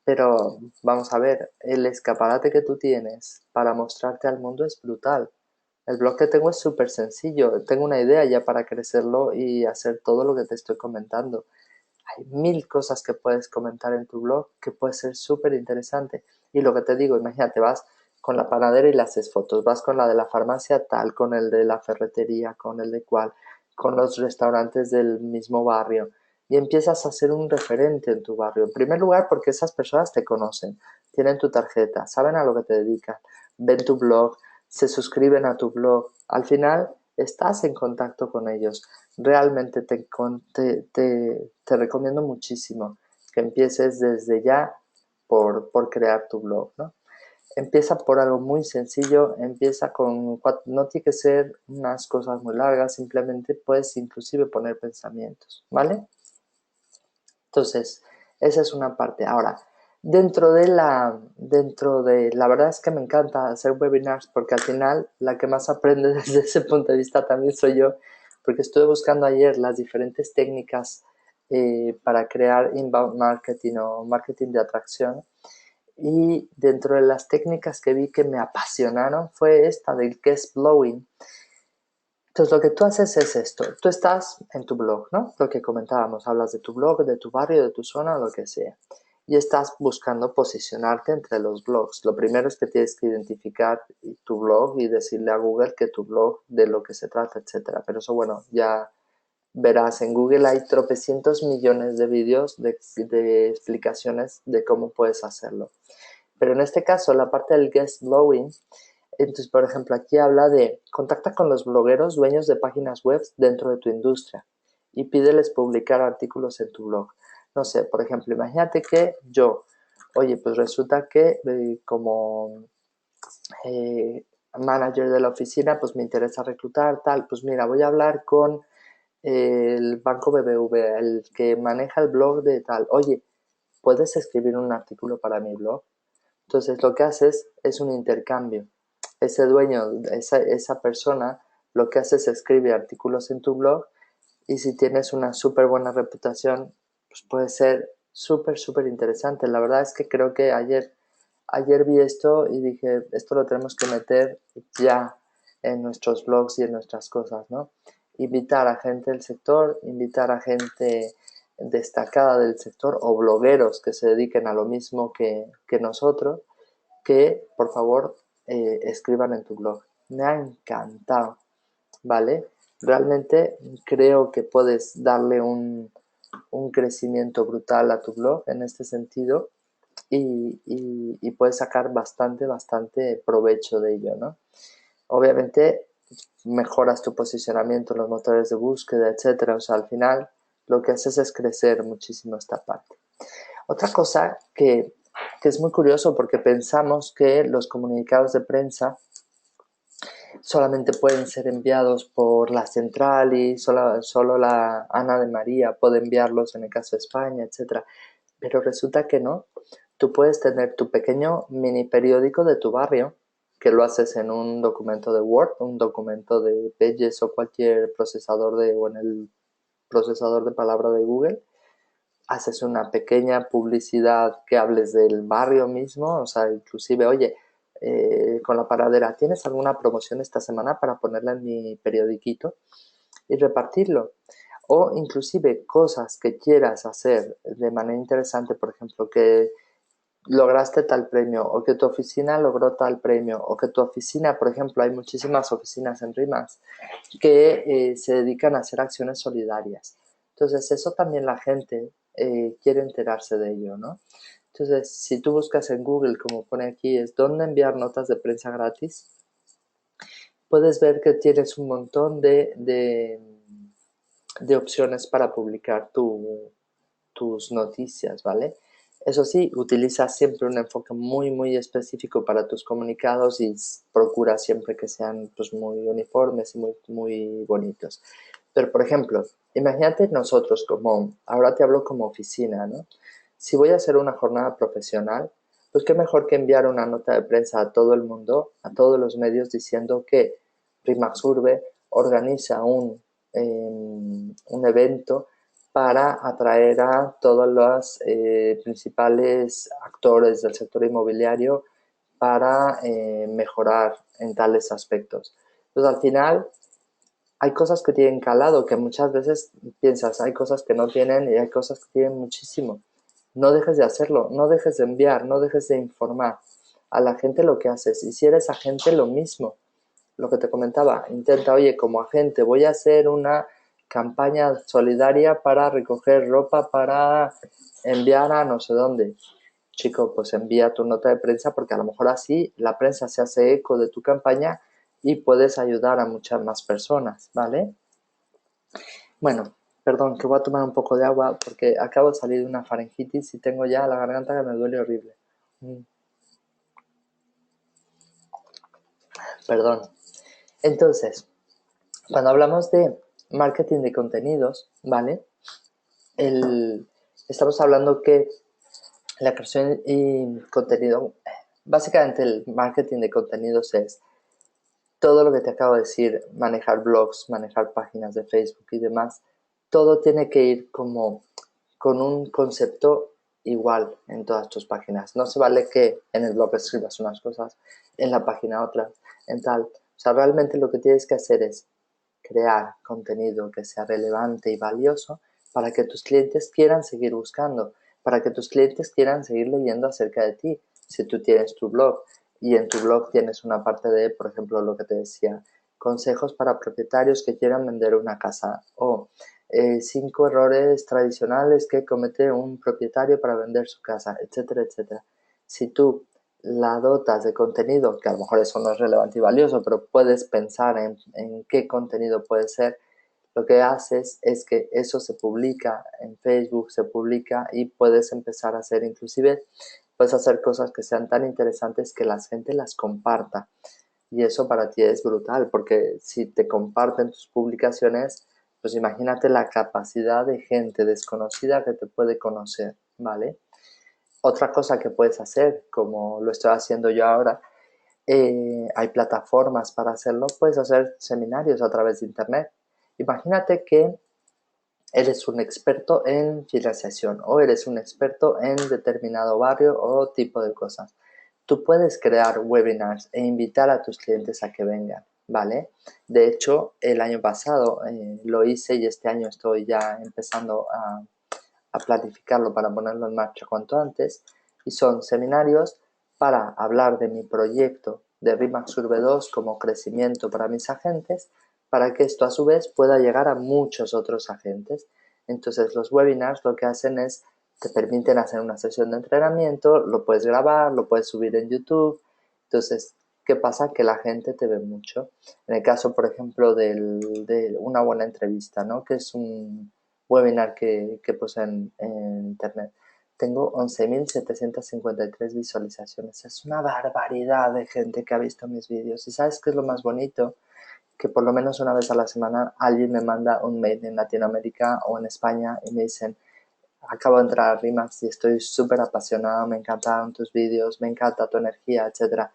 pero vamos a ver, el escaparate que tú tienes para mostrarte al mundo es brutal. El blog que tengo es súper sencillo, tengo una idea ya para crecerlo y hacer todo lo que te estoy comentando. Hay mil cosas que puedes comentar en tu blog que puede ser súper interesante. Y lo que te digo, imagínate, vas con la panadera y le haces fotos, vas con la de la farmacia tal, con el de la ferretería, con el de cual, con los restaurantes del mismo barrio y empiezas a ser un referente en tu barrio. En primer lugar, porque esas personas te conocen, tienen tu tarjeta, saben a lo que te dedicas, ven tu blog, se suscriben a tu blog. Al final, estás en contacto con ellos. Realmente te recomiendo muchísimo que empieces desde ya por crear tu blog, ¿no? Empieza por algo muy sencillo, empieza no tiene que ser unas cosas muy largas, simplemente puedes inclusive poner pensamientos, ¿vale? Entonces, esa es una parte. Ahora, la verdad es que me encanta hacer webinars porque al final la que más aprende desde ese punto de vista también soy yo, porque estuve buscando ayer las diferentes técnicas para crear inbound marketing o marketing de atracción y dentro de las técnicas que vi que me apasionaron fue esta del guest blowing. Entonces, lo que tú haces es esto. Tú estás en tu blog, ¿no? Lo que comentábamos, hablas de tu blog, de tu barrio, de tu zona, lo que sea. y estás buscando posicionarte entre los blogs. Lo primero es que tienes que identificar tu blog y decirle a Google que tu blog de lo que se trata, etcétera. Pero eso, bueno, ya verás, en Google hay tropecientos millones de vídeos de explicaciones de cómo puedes hacerlo. Pero en este caso, la parte del guest blogging, entonces, por ejemplo, aquí habla de contacta con los blogueros dueños de páginas web dentro de tu industria y pídeles publicar artículos en tu blog. No sé, por ejemplo, imagínate que yo, oye, pues resulta que como manager de la oficina, pues me interesa reclutar, tal, pues mira, voy a hablar con el banco BBV, el que maneja el blog de tal, oye, ¿puedes escribir un artículo para mi blog? Entonces lo que haces es un intercambio. Ese dueño, esa persona, lo que hace es escribe artículos en tu blog y si tienes una súper buena reputación, pues puede ser súper, súper interesante. La verdad es que creo que ayer vi esto y dije, esto lo tenemos que meter ya en nuestros blogs y en nuestras cosas, ¿no? Invitar a gente del sector, invitar a gente destacada del sector o blogueros que se dediquen a lo mismo que nosotros, que por favor escriban en tu blog. Me ha encantado, ¿vale? Realmente creo que puedes darle un crecimiento brutal a tu blog en este sentido y puedes sacar bastante, bastante provecho de ello, ¿no? Obviamente mejoras tu posicionamiento en los motores de búsqueda, etcétera. O sea, al final lo que haces es crecer muchísimo esta parte. Otra cosa que es muy curioso porque pensamos que los comunicados de prensa solamente pueden ser enviados por la central y solo la Ana de María puede enviarlos en el caso de España, etcétera. Pero resulta que no. Tú puedes tener tu pequeño mini periódico de tu barrio, que lo haces en un documento de Word, un documento de Pages o cualquier procesador o en el procesador de palabra de Google. Haces una pequeña publicidad que hables del barrio mismo, o sea, inclusive, oye, con la paradera, ¿tienes alguna promoción esta semana para ponerla en mi periodiquito y repartirlo? O inclusive cosas que quieras hacer de manera interesante, por ejemplo, que lograste tal premio o que tu oficina logró tal premio o que tu oficina, por ejemplo, hay muchísimas oficinas en RIMAX que se dedican a hacer acciones solidarias. Entonces, eso también la gente quiere enterarse de ello, ¿no? Entonces, si tú buscas en Google, como pone aquí, es dónde enviar notas de prensa gratis, puedes ver que tienes un montón de opciones para publicar tus noticias, ¿vale? Eso sí, utiliza siempre un enfoque muy, muy específico para tus comunicados y procura siempre que sean pues, muy uniformes y muy, muy bonitos. Pero, por ejemplo, imagínate nosotros ahora te hablo como oficina, ¿no? Si voy a hacer una jornada profesional, pues qué mejor que enviar una nota de prensa a todo el mundo, a todos los medios, diciendo que Rimax Urbe organiza un evento para atraer a todos los principales actores del sector inmobiliario para mejorar en tales aspectos. Entonces, al final, hay cosas que tienen calado, que muchas veces piensas, hay cosas que no tienen y hay cosas que tienen muchísimo. No dejes de hacerlo, no dejes de enviar, no dejes de informar a la gente lo que haces. Y si eres agente, lo mismo. Lo que te comentaba, intenta, oye, como agente, voy a hacer una campaña solidaria para recoger ropa para enviar a no sé dónde. Chico, pues envía tu nota de prensa porque a lo mejor así la prensa se hace eco de tu campaña y puedes ayudar a muchas más personas, ¿vale? Bueno, perdón, que voy a tomar un poco de agua porque acabo de salir de una faringitis y tengo ya la garganta que me duele horrible. Perdón. Entonces, cuando hablamos de marketing de contenidos, ¿vale? Estamos hablando que la creación y contenido, básicamente el marketing de contenidos es todo lo que te acabo de decir, manejar blogs, manejar páginas de Facebook y demás, todo tiene que ir como con un concepto igual en todas tus páginas. No se vale que en el blog escribas unas cosas, en la página otras, en tal. O sea, realmente lo que tienes que hacer es crear contenido que sea relevante y valioso para que tus clientes quieran seguir buscando. para que tus clientes quieran seguir leyendo acerca de ti. Si tú tienes tu blog y en tu blog tienes una parte de, por ejemplo, lo que te decía, consejos para propietarios que quieran vender una casa o 5 errores tradicionales que comete un propietario para vender su casa, etcétera, etcétera. Si tú la dotas de contenido, que a lo mejor eso no es relevante y valioso, pero puedes pensar en qué contenido puede ser, lo que haces es que eso se publica en Facebook, se publica y puedes empezar a hacer, inclusive, puedes hacer cosas que sean tan interesantes que la gente las comparta. Y eso para ti es brutal, porque si te comparten tus publicaciones, pues imagínate la capacidad de gente desconocida que te puede conocer, ¿vale? Otra cosa que puedes hacer, como lo estoy haciendo yo ahora, hay plataformas para hacerlo, puedes hacer seminarios a través de internet. Imagínate que eres un experto en financiación o eres un experto en determinado barrio o tipo de cosas. Tú puedes crear webinars e invitar a tus clientes a que vengan, ¿vale? De hecho, el año pasado lo hice y este año estoy ya empezando a planificarlo para ponerlo en marcha cuanto antes. Y son seminarios para hablar de mi proyecto de RIMAX Urbe 2 como crecimiento para mis agentes, para que esto a su vez pueda llegar a muchos otros agentes. Entonces los webinars lo que hacen es, te permiten hacer una sesión de entrenamiento, lo puedes grabar, lo puedes subir en YouTube. Entonces, ¿qué pasa? Que la gente te ve mucho. En el caso, por ejemplo, de una buena entrevista, ¿no? Que es un webinar que puse en internet. Tengo 11.753 visualizaciones. Es una barbaridad de gente que ha visto mis vídeos. ¿Y sabes qué es lo más bonito? Que por lo menos una vez a la semana alguien me manda un mail en Latinoamérica o en España y me dicen, acabo de entrar a RIMAX y estoy súper apasionado, me encantaron tus vídeos, me encanta tu energía, etcétera.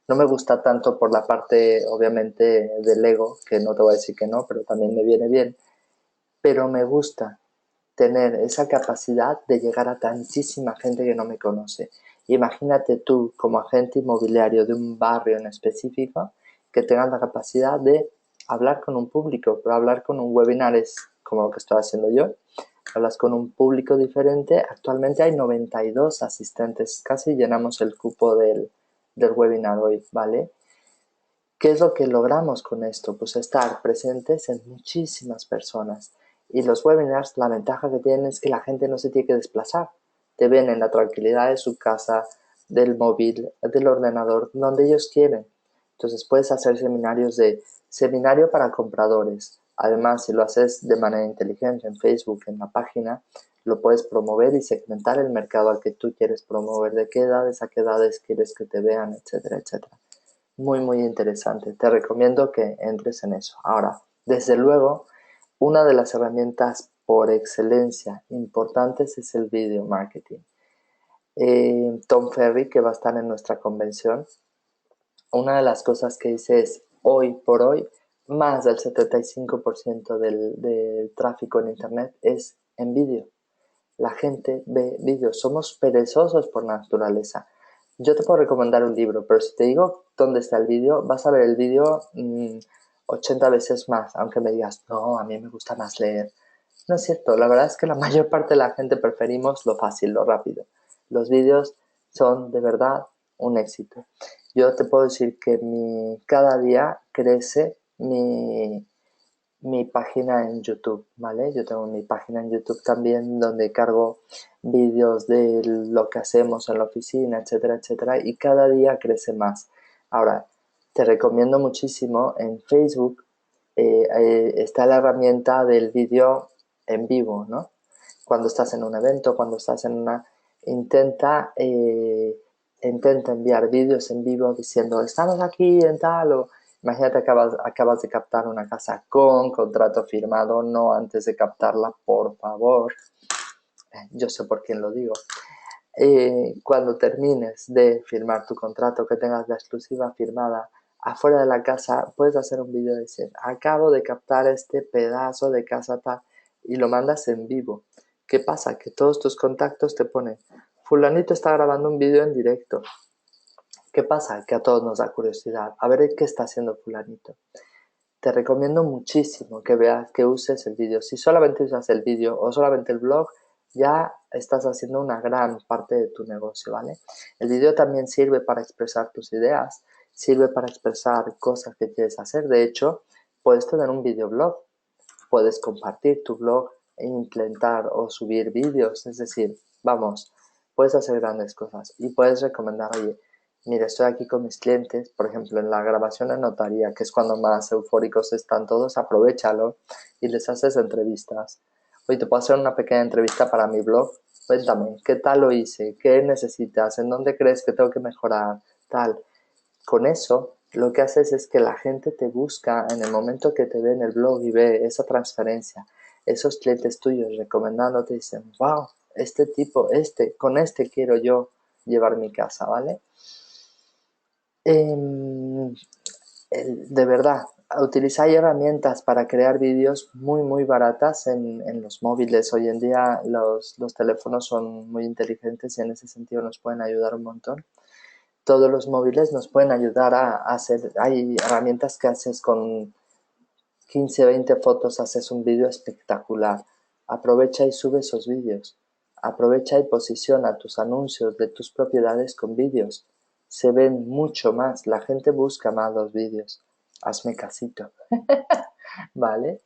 No me gusta tanto por la parte, obviamente, del ego, que no te voy a decir que no, pero también me viene bien, pero me gusta tener esa capacidad de llegar a tantísima gente que no me conoce. Imagínate tú como agente inmobiliario de un barrio en específico que tengas la capacidad de hablar con un público, pero hablar con un webinar es como lo que estoy haciendo yo. Hablas con un público diferente. Actualmente hay 92 asistentes, casi llenamos el cupo del webinar hoy, ¿vale? ¿Qué es lo que logramos con esto? Pues estar presentes en muchísimas personas. Y los webinars, la ventaja que tienen es que la gente no se tiene que desplazar. Te ven en la tranquilidad de su casa, del móvil, del ordenador, donde ellos quieren. Entonces puedes hacer seminarios de seminario para compradores. Además, si lo haces de manera inteligente en Facebook, en la página, lo puedes promover y segmentar el mercado al que tú quieres promover, de qué edades a qué edades quieres que te vean, etcétera, etcétera. Muy, muy interesante. Te recomiendo que entres en eso. Ahora, desde luego, una de las herramientas por excelencia importantes es el video marketing. Tom Ferry, que va a estar en nuestra convención, una de las cosas que dice es, hoy por hoy, más del 75% del tráfico en Internet es en vídeo. La gente ve vídeos. Somos perezosos por naturaleza. Yo te puedo recomendar un libro, pero si te digo dónde está el vídeo, vas a ver el vídeo 80 veces más, aunque me digas, no, a mí me gusta más leer. No es cierto, la verdad es que la mayor parte de la gente preferimos lo fácil, lo rápido. Los vídeos son de verdad un éxito. Yo te puedo decir que cada día crece mi página en YouTube, ¿vale? Yo tengo mi página en YouTube también donde cargo vídeos de lo que hacemos en la oficina, etcétera, etcétera, y cada día crece más. Ahora, te recomiendo muchísimo en Facebook, está la herramienta del vídeo en vivo, ¿no? Cuando estás en un evento, cuando estás en una... Intenta, intenta enviar vídeos en vivo diciendo, estamos aquí en tal o... Imagínate, acabas de captar una casa con contrato firmado, no antes de captarla, por favor. Yo sé por quién lo digo. Cuando termines de firmar tu contrato, que tengas la exclusiva firmada, afuera de la casa, puedes hacer un vídeo de decir, acabo de captar este pedazo de casa tal, y lo mandas en vivo. ¿Qué pasa? Que todos tus contactos te ponen, fulanito está grabando un vídeo en directo. ¿Qué pasa? Que a todos nos da curiosidad. A ver qué está haciendo fulanito. Te recomiendo muchísimo que veas, que uses el vídeo. Si solamente usas el vídeo o solamente el blog, ya estás haciendo una gran parte de tu negocio, ¿vale? El vídeo también sirve para expresar tus ideas, sirve para expresar cosas que quieres hacer. De hecho, puedes tener un videoblog, puedes compartir tu blog e implementar o subir vídeos, es decir, vamos, puedes hacer grandes cosas y puedes recomendar, oye, mira, estoy aquí con mis clientes, por ejemplo, en la grabación en notaría, que es cuando más eufóricos están todos, aprovéchalo y les haces entrevistas. Oye, te puedo hacer una pequeña entrevista para mi blog. Cuéntame, ¿qué tal lo hice? ¿Qué necesitas? ¿En dónde crees que tengo que mejorar? Tal. Con eso, lo que haces es que la gente te busca en el momento que te ve en el blog y ve esa transferencia. Esos clientes tuyos recomendándote dicen, wow, este tipo, con este quiero yo llevar mi casa, ¿vale? Em, de verdad, utilizáis herramientas para crear vídeos muy baratas en los móviles. Hoy en día los teléfonos son muy inteligentes y en ese sentido nos pueden ayudar un montón. Todos los móviles nos pueden ayudar a hacer, hay herramientas que haces con 15, 20 fotos, haces un vídeo espectacular. Aprovecha y sube esos vídeos. Aprovecha y posiciona tus anuncios de tus propiedades con vídeos. Se ven mucho más, la gente busca más los vídeos. Hazme casito, ¿vale?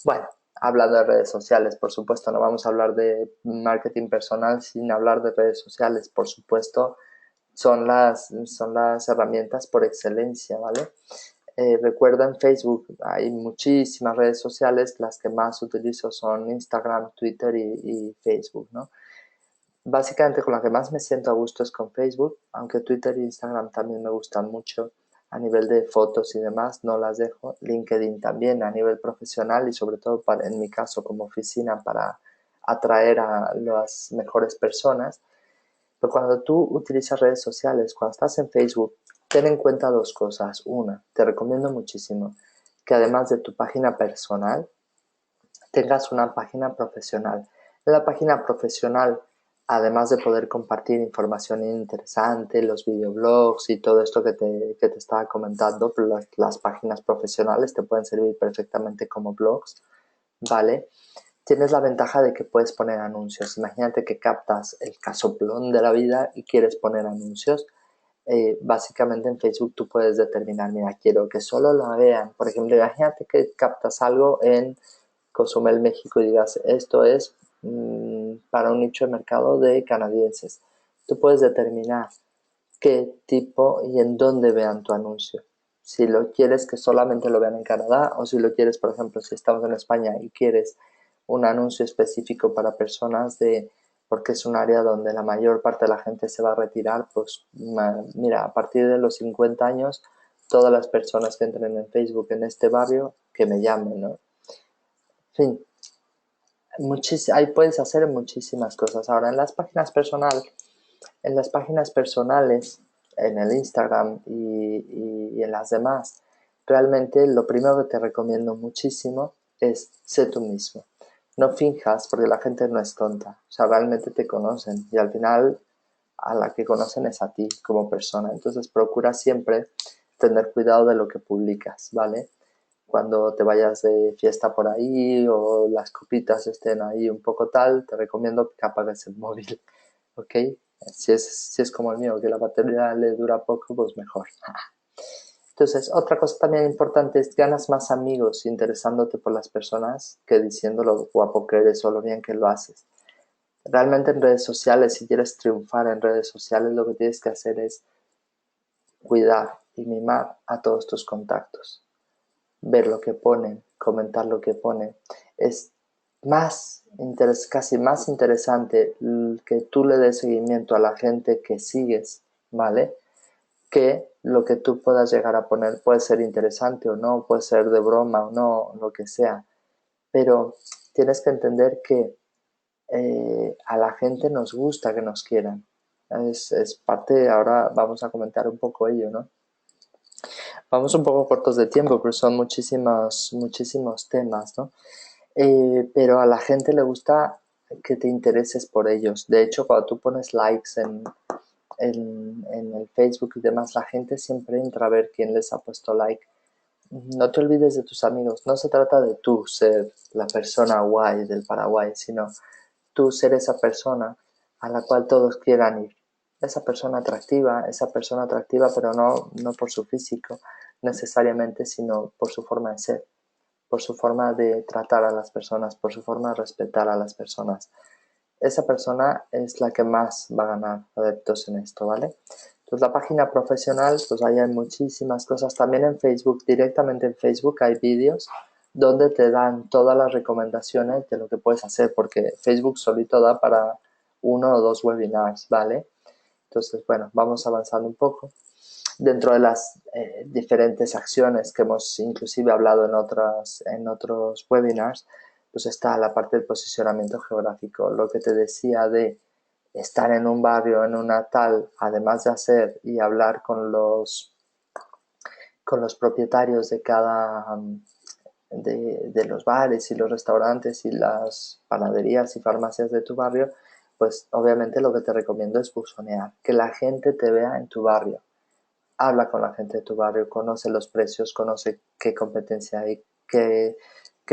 Bueno, hablando de redes sociales, por supuesto, no vamos a hablar de marketing personal sin hablar de redes sociales, por supuesto, son las herramientas por excelencia, ¿vale? Recuerda en Facebook, hay muchísimas redes sociales, las que más utilizo son Instagram, Twitter y Facebook, ¿no? Básicamente con la que más me siento a gusto es con Facebook, aunque Twitter e Instagram también me gustan mucho a nivel de fotos y demás, no las dejo. LinkedIn también a nivel profesional y sobre todo en mi caso como oficina para atraer a las mejores personas. Pero cuando tú utilizas redes sociales, cuando estás en Facebook, ten en cuenta dos cosas. Una, te recomiendo muchísimo que además de tu página personal, tengas una página profesional. En la página profesional, además de poder compartir información interesante, los videoblogs y todo esto que te estaba comentando, las páginas profesionales te pueden servir perfectamente como blogs, ¿vale? Tienes la ventaja de que puedes poner anuncios. Imagínate que captas el casoplón de la vida y quieres poner anuncios. Básicamente en Facebook tú puedes determinar, mira, quiero que solo lo vean. Por ejemplo, imagínate que captas algo en Cozumel, México y digas, esto es para un nicho de mercado de canadienses. Tú puedes determinar qué tipo y en dónde vean tu anuncio. Si lo quieres que solamente lo vean en Canadá o si lo quieres, por ejemplo, si estamos en España y quieres un anuncio específico para personas porque es un área donde la mayor parte de la gente se va a retirar, pues mira, a partir de los 50 años, todas las personas que entren en Facebook en este barrio, que me llamen, ¿no? En fin, ahí puedes hacer muchísimas cosas. Ahora, en las páginas personales, en el Instagram y en las demás, realmente lo primero que te recomiendo muchísimo es ser tú mismo. No finjas porque la gente no es tonta. O sea, realmente te conocen y al final a la que conocen es a ti como persona. Entonces procura siempre tener cuidado de lo que publicas, ¿vale? Cuando te vayas de fiesta por ahí o las copitas estén ahí un poco tal, te recomiendo que apagues el móvil, ¿ok? Si es como el mío, que la batería le dura poco, pues mejor. Entonces, otra cosa también importante es ganas más amigos interesándote por las personas que diciendo lo guapo que eres o lo bien que lo haces. Realmente en redes sociales, si quieres triunfar en redes sociales, lo que tienes que hacer es cuidar y mimar a todos tus contactos. Ver lo que ponen, comentar lo que ponen. Es casi más interesante que tú le des seguimiento a la gente que sigues, ¿vale? Que lo que tú puedas llegar a poner puede ser interesante o no, puede ser de broma o no, lo que sea. Pero tienes que entender que a la gente nos gusta que nos quieran. Es parte, ahora vamos a comentar un poco ello, ¿no? Vamos un poco cortos de tiempo, pero son muchísimos temas, ¿no? Pero a la gente le gusta que te intereses por ellos. De hecho, cuando tú pones likes en el Facebook y demás, la gente siempre entra a ver quién les ha puesto like. No te olvides de tus amigos. No se trata de tú ser la persona guay del Paraguay, sino tú ser esa persona a la cual todos quieran ir. Esa persona atractiva, pero no por su físico necesariamente, sino por su forma de ser, por su forma de tratar a las personas, por su forma de respetar a las personas. Esa persona es la que más va a ganar adeptos en esto, ¿vale? Entonces la página profesional, pues ahí hay muchísimas cosas. También en Facebook, directamente en Facebook hay vídeos donde te dan todas las recomendaciones de lo que puedes hacer, porque Facebook solito da para 1 o 2 webinars, ¿vale? Entonces, bueno, vamos avanzando un poco. Dentro de las diferentes acciones que hemos inclusive hablado en otros webinars, pues está la parte del posicionamiento geográfico, lo que te decía de estar en un barrio, en una tal, además de hacer y hablar con los propietarios de cada de los bares y los restaurantes y las panaderías y farmacias de tu barrio, pues obviamente lo que te recomiendo es buzonear, que la gente te vea en tu barrio. Habla con la gente de tu barrio, conoce los precios, conoce qué competencia hay, qué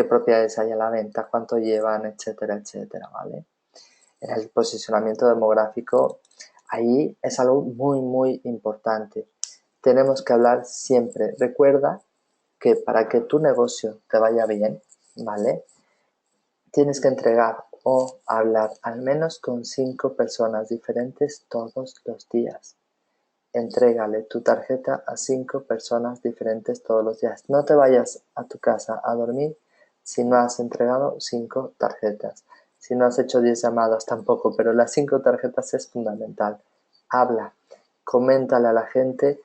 propiedades hay a la venta, cuánto llevan, etcétera, etcétera, ¿vale? En el posicionamiento demográfico, ahí es algo muy, muy importante. Tenemos que hablar siempre. Recuerda que para que tu negocio te vaya bien, ¿vale? Tienes que entregar o hablar al menos con 5 personas diferentes todos los días. Entrégale tu tarjeta a 5 personas diferentes todos los días. No te vayas a tu casa a dormir si no has entregado 5 tarjetas. Si no has hecho 10 llamadas tampoco, pero las 5 tarjetas es fundamental. Habla, coméntale a la gente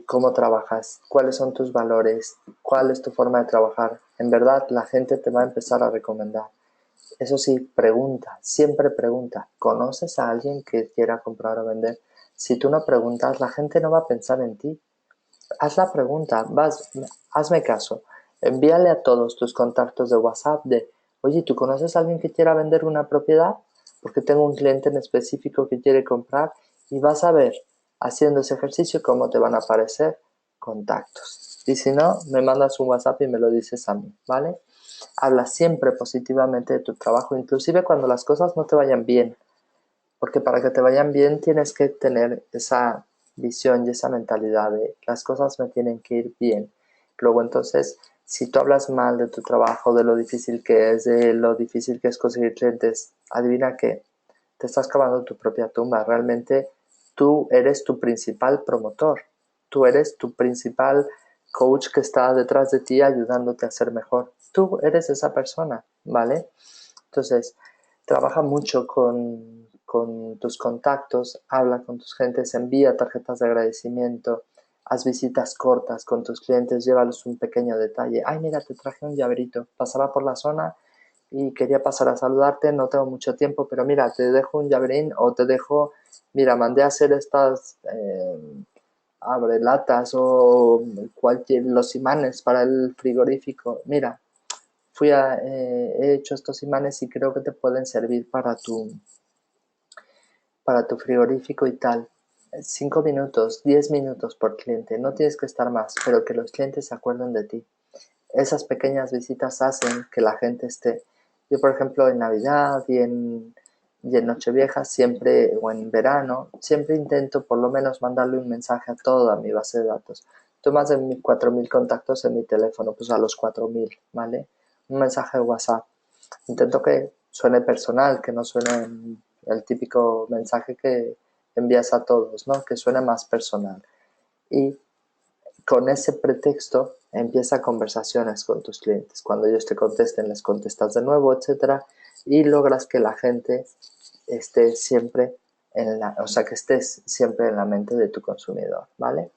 cómo trabajas, cuáles son tus valores, cuál es tu forma de trabajar. En verdad, la gente te va a empezar a recomendar. Eso sí, pregunta, siempre pregunta. ¿Conoces a alguien que quiera comprar o vender? Si tú no preguntas, la gente no va a pensar en ti. Haz la pregunta, hazme caso. Envíale a todos tus contactos de WhatsApp de, oye, ¿tú conoces a alguien que quiera vender una propiedad? Porque tengo un cliente en específico que quiere comprar, y vas a ver, haciendo ese ejercicio, cómo te van a aparecer contactos. Y si no, me mandas un WhatsApp y me lo dices a mí, ¿vale? Habla siempre positivamente de tu trabajo, inclusive cuando las cosas no te vayan bien, porque para que te vayan bien tienes que tener esa visión y esa mentalidad de las cosas me tienen que ir bien. Luego entonces, si tú hablas mal de tu trabajo, de lo difícil que es, de lo difícil que es conseguir clientes, adivina qué, te estás cavando tu propia tumba. Realmente tú eres tu principal promotor, tú eres tu principal coach que está detrás de ti ayudándote a ser mejor. Tú eres esa persona, ¿vale? Entonces, trabaja mucho con tus contactos, habla con tus gentes, envía tarjetas de agradecimiento, haz visitas cortas con tus clientes, llévalos un pequeño detalle. Ay, mira, te traje un llaverito, pasaba por la zona y quería pasar a saludarte, no tengo mucho tiempo, pero mira, te dejo un llaverín o te dejo, mira, mandé a hacer estas abrelatas o los imanes para el frigorífico. Mira, he hecho estos imanes y creo que te pueden servir para tu frigorífico y tal. 5 minutos, 10 minutos por cliente, no tienes que estar más, pero que los clientes se acuerden de ti. Esas pequeñas visitas hacen que la gente esté. Yo, por ejemplo, en Navidad y en Nochevieja, siempre, o en verano, siempre intento por lo menos mandarle un mensaje a toda mi base de datos. Tengo más de 4.000 contactos en mi teléfono, pues a los 4.000, ¿vale? Un mensaje de WhatsApp. Intento que suene personal, que no suene el típico mensaje que envías a todos, ¿no? Que suene más personal. Y con ese pretexto empieza conversaciones con tus clientes. Cuando ellos te contesten, les contestas de nuevo, etcétera, y logras que la gente esté siempre que estés siempre en la mente de tu consumidor, ¿vale?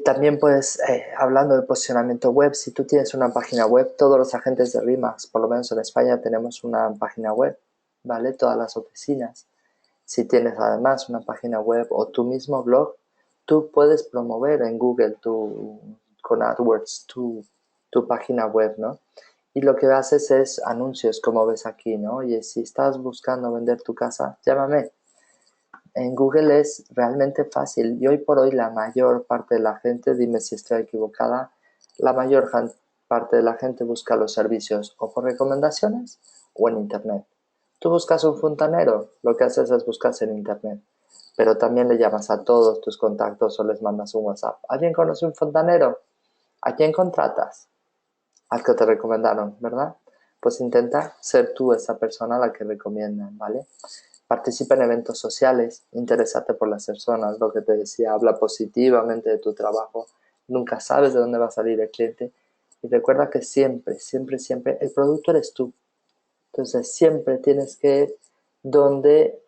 También pues, hablando de posicionamiento web, si tú tienes una página web, todos los agentes de RIMAX, por lo menos en España, tenemos una página web, ¿vale? Todas las oficinas. Si tienes además una página web o tu mismo blog, tú puedes promover en Google con AdWords tu página web, ¿no? Y lo que haces es anuncios, como ves aquí, ¿no? Oye, si estás buscando vender tu casa, llámame. En Google es realmente fácil y hoy por hoy la mayor parte de la gente, dime si estoy equivocada, la mayor parte de la gente busca los servicios o por recomendaciones o en internet. Tú buscas un fontanero, lo que haces es buscar en internet, pero también le llamas a todos tus contactos o les mandas un WhatsApp. ¿Alguien conoce un fontanero? ¿A quién contratas? Al que te recomendaron, ¿verdad? Pues intenta ser tú esa persona a la que recomiendan, ¿vale? Participa en eventos sociales, interésate por las personas, lo que te decía, habla positivamente de tu trabajo, nunca sabes de dónde va a salir el cliente y recuerda que siempre, siempre, siempre el producto eres tú. Entonces siempre tienes que ir donde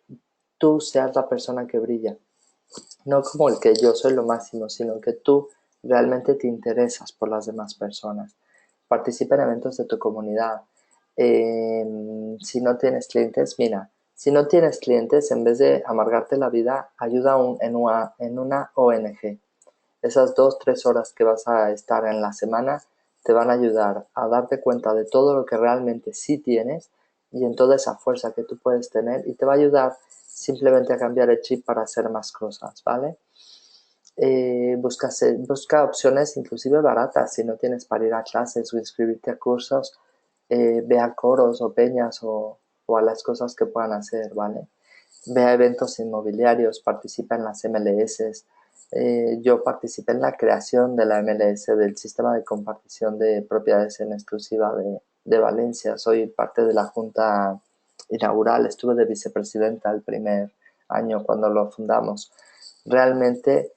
tú seas la persona que brilla. No como el que yo soy lo máximo, sino que tú realmente te interesas por las demás personas. Participa en eventos de tu comunidad. Si no tienes clientes, mira, si no tienes clientes, en vez de amargarte la vida, ayuda en una ONG. Esas 2, 3 horas que vas a estar en la semana te van a ayudar a darte cuenta de todo lo que realmente sí tienes y en toda esa fuerza que tú puedes tener y te va a ayudar simplemente a cambiar el chip para hacer más cosas, ¿vale? Busca opciones inclusive baratas si no tienes para ir a clases o inscribirte a cursos, ve a coros o peñas o a las cosas que puedan hacer, ¿vale? Ve a eventos inmobiliarios, participa en las MLS. Yo participé en la creación de la MLS, del sistema de compartición de propiedades en exclusiva de Valencia. Soy parte de la junta inaugural, estuve de vicepresidenta el primer año cuando lo fundamos. Realmente,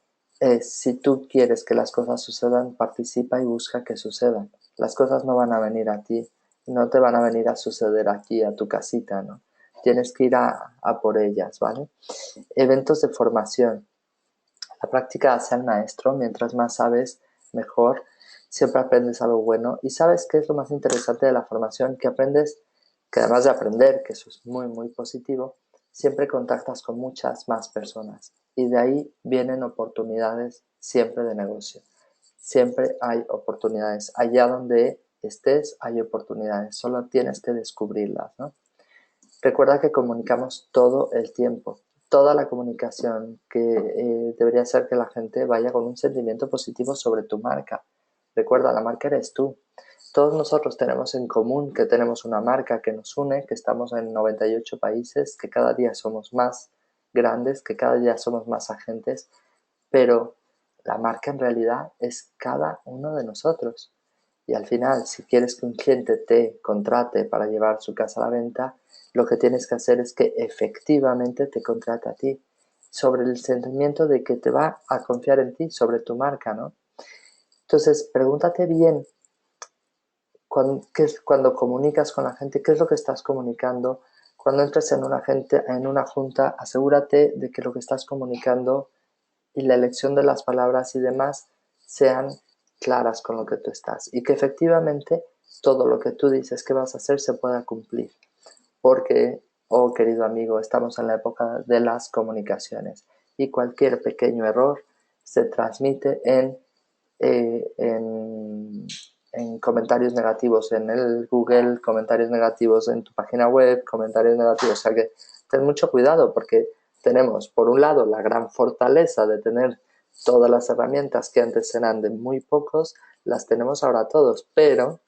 si tú quieres que las cosas sucedan, participa y busca que sucedan. Las cosas no van a venir a ti, no te van a venir a suceder aquí, a tu casita, ¿no? Tienes que ir a por ellas, ¿vale? Eventos de formación. La práctica hace al maestro, mientras más sabes, mejor. Siempre aprendes algo bueno. ¿Y sabes qué es lo más interesante de la formación? Que aprendes, que además de aprender, que eso es muy, muy positivo, siempre contactas con muchas más personas. Y de ahí vienen oportunidades siempre de negocio. Siempre hay oportunidades. Allá donde estés hay oportunidades. Solo tienes que descubrirlas, ¿no? Recuerda que comunicamos todo el tiempo. Toda la comunicación que debería ser que la gente vaya con un sentimiento positivo sobre tu marca. Recuerda, la marca eres tú. Todos nosotros tenemos en común que tenemos una marca que nos une, que estamos en 98 países, que cada día somos más grandes, que cada día somos más agentes, pero la marca en realidad es cada uno de nosotros. Y al final, si quieres que un cliente te contrate para llevar su casa a la venta, lo que tienes que hacer es que efectivamente te contrate a ti, sobre el sentimiento de que te va a confiar en ti, sobre tu marca, ¿no? Entonces, pregúntate bien cuando comunicas con la gente, qué es lo que estás comunicando. Cuando entres en una junta, asegúrate de que lo que estás comunicando y la elección de las palabras y demás sean claras con lo que tú estás y que efectivamente todo lo que tú dices que vas a hacer se pueda cumplir. Porque, oh querido amigo, estamos en la época de las comunicaciones y cualquier pequeño error se transmite eh, en, en comentarios negativos en el Google, comentarios negativos en tu página web, comentarios negativos. O sea que ten mucho cuidado porque tenemos, por un lado, la gran fortaleza de tener todas las herramientas que antes eran de muy pocos, las tenemos ahora todos, pero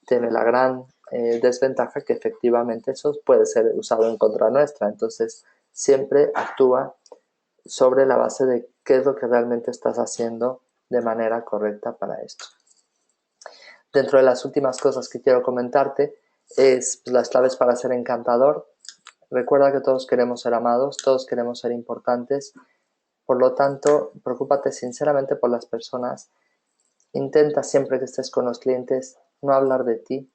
tiene la gran desventaja que efectivamente eso puede ser usado en contra nuestra. Entonces, siempre actúa sobre la base de qué es lo que realmente estás haciendo de manera correcta para esto. Dentro de las últimas cosas que quiero comentarte es las claves para ser encantador. Recuerda que todos queremos ser amados, todos queremos ser importantes. Por lo tanto, preocúpate sinceramente por las personas. Intenta siempre que estés con los clientes no hablar de ti.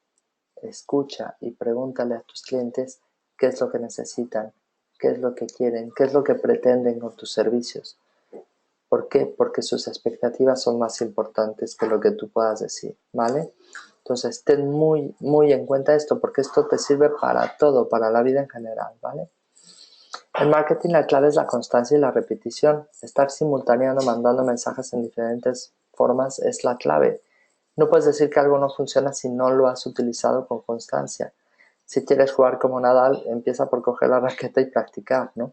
Escucha y pregúntale a tus clientes qué es lo que necesitan, qué es lo que quieren, qué es lo que pretenden con tus servicios. ¿Por qué? Porque sus expectativas son más importantes que lo que tú puedas decir, ¿vale? Entonces, ten muy, muy en cuenta esto, porque esto te sirve para todo, para la vida en general, ¿vale? En marketing la clave es la constancia y la repetición. Estar simultaneando, mandando mensajes en diferentes formas es la clave. No puedes decir que algo no funciona si no lo has utilizado con constancia. Si quieres jugar como Nadal, empieza por coger la raqueta y practicar, ¿no?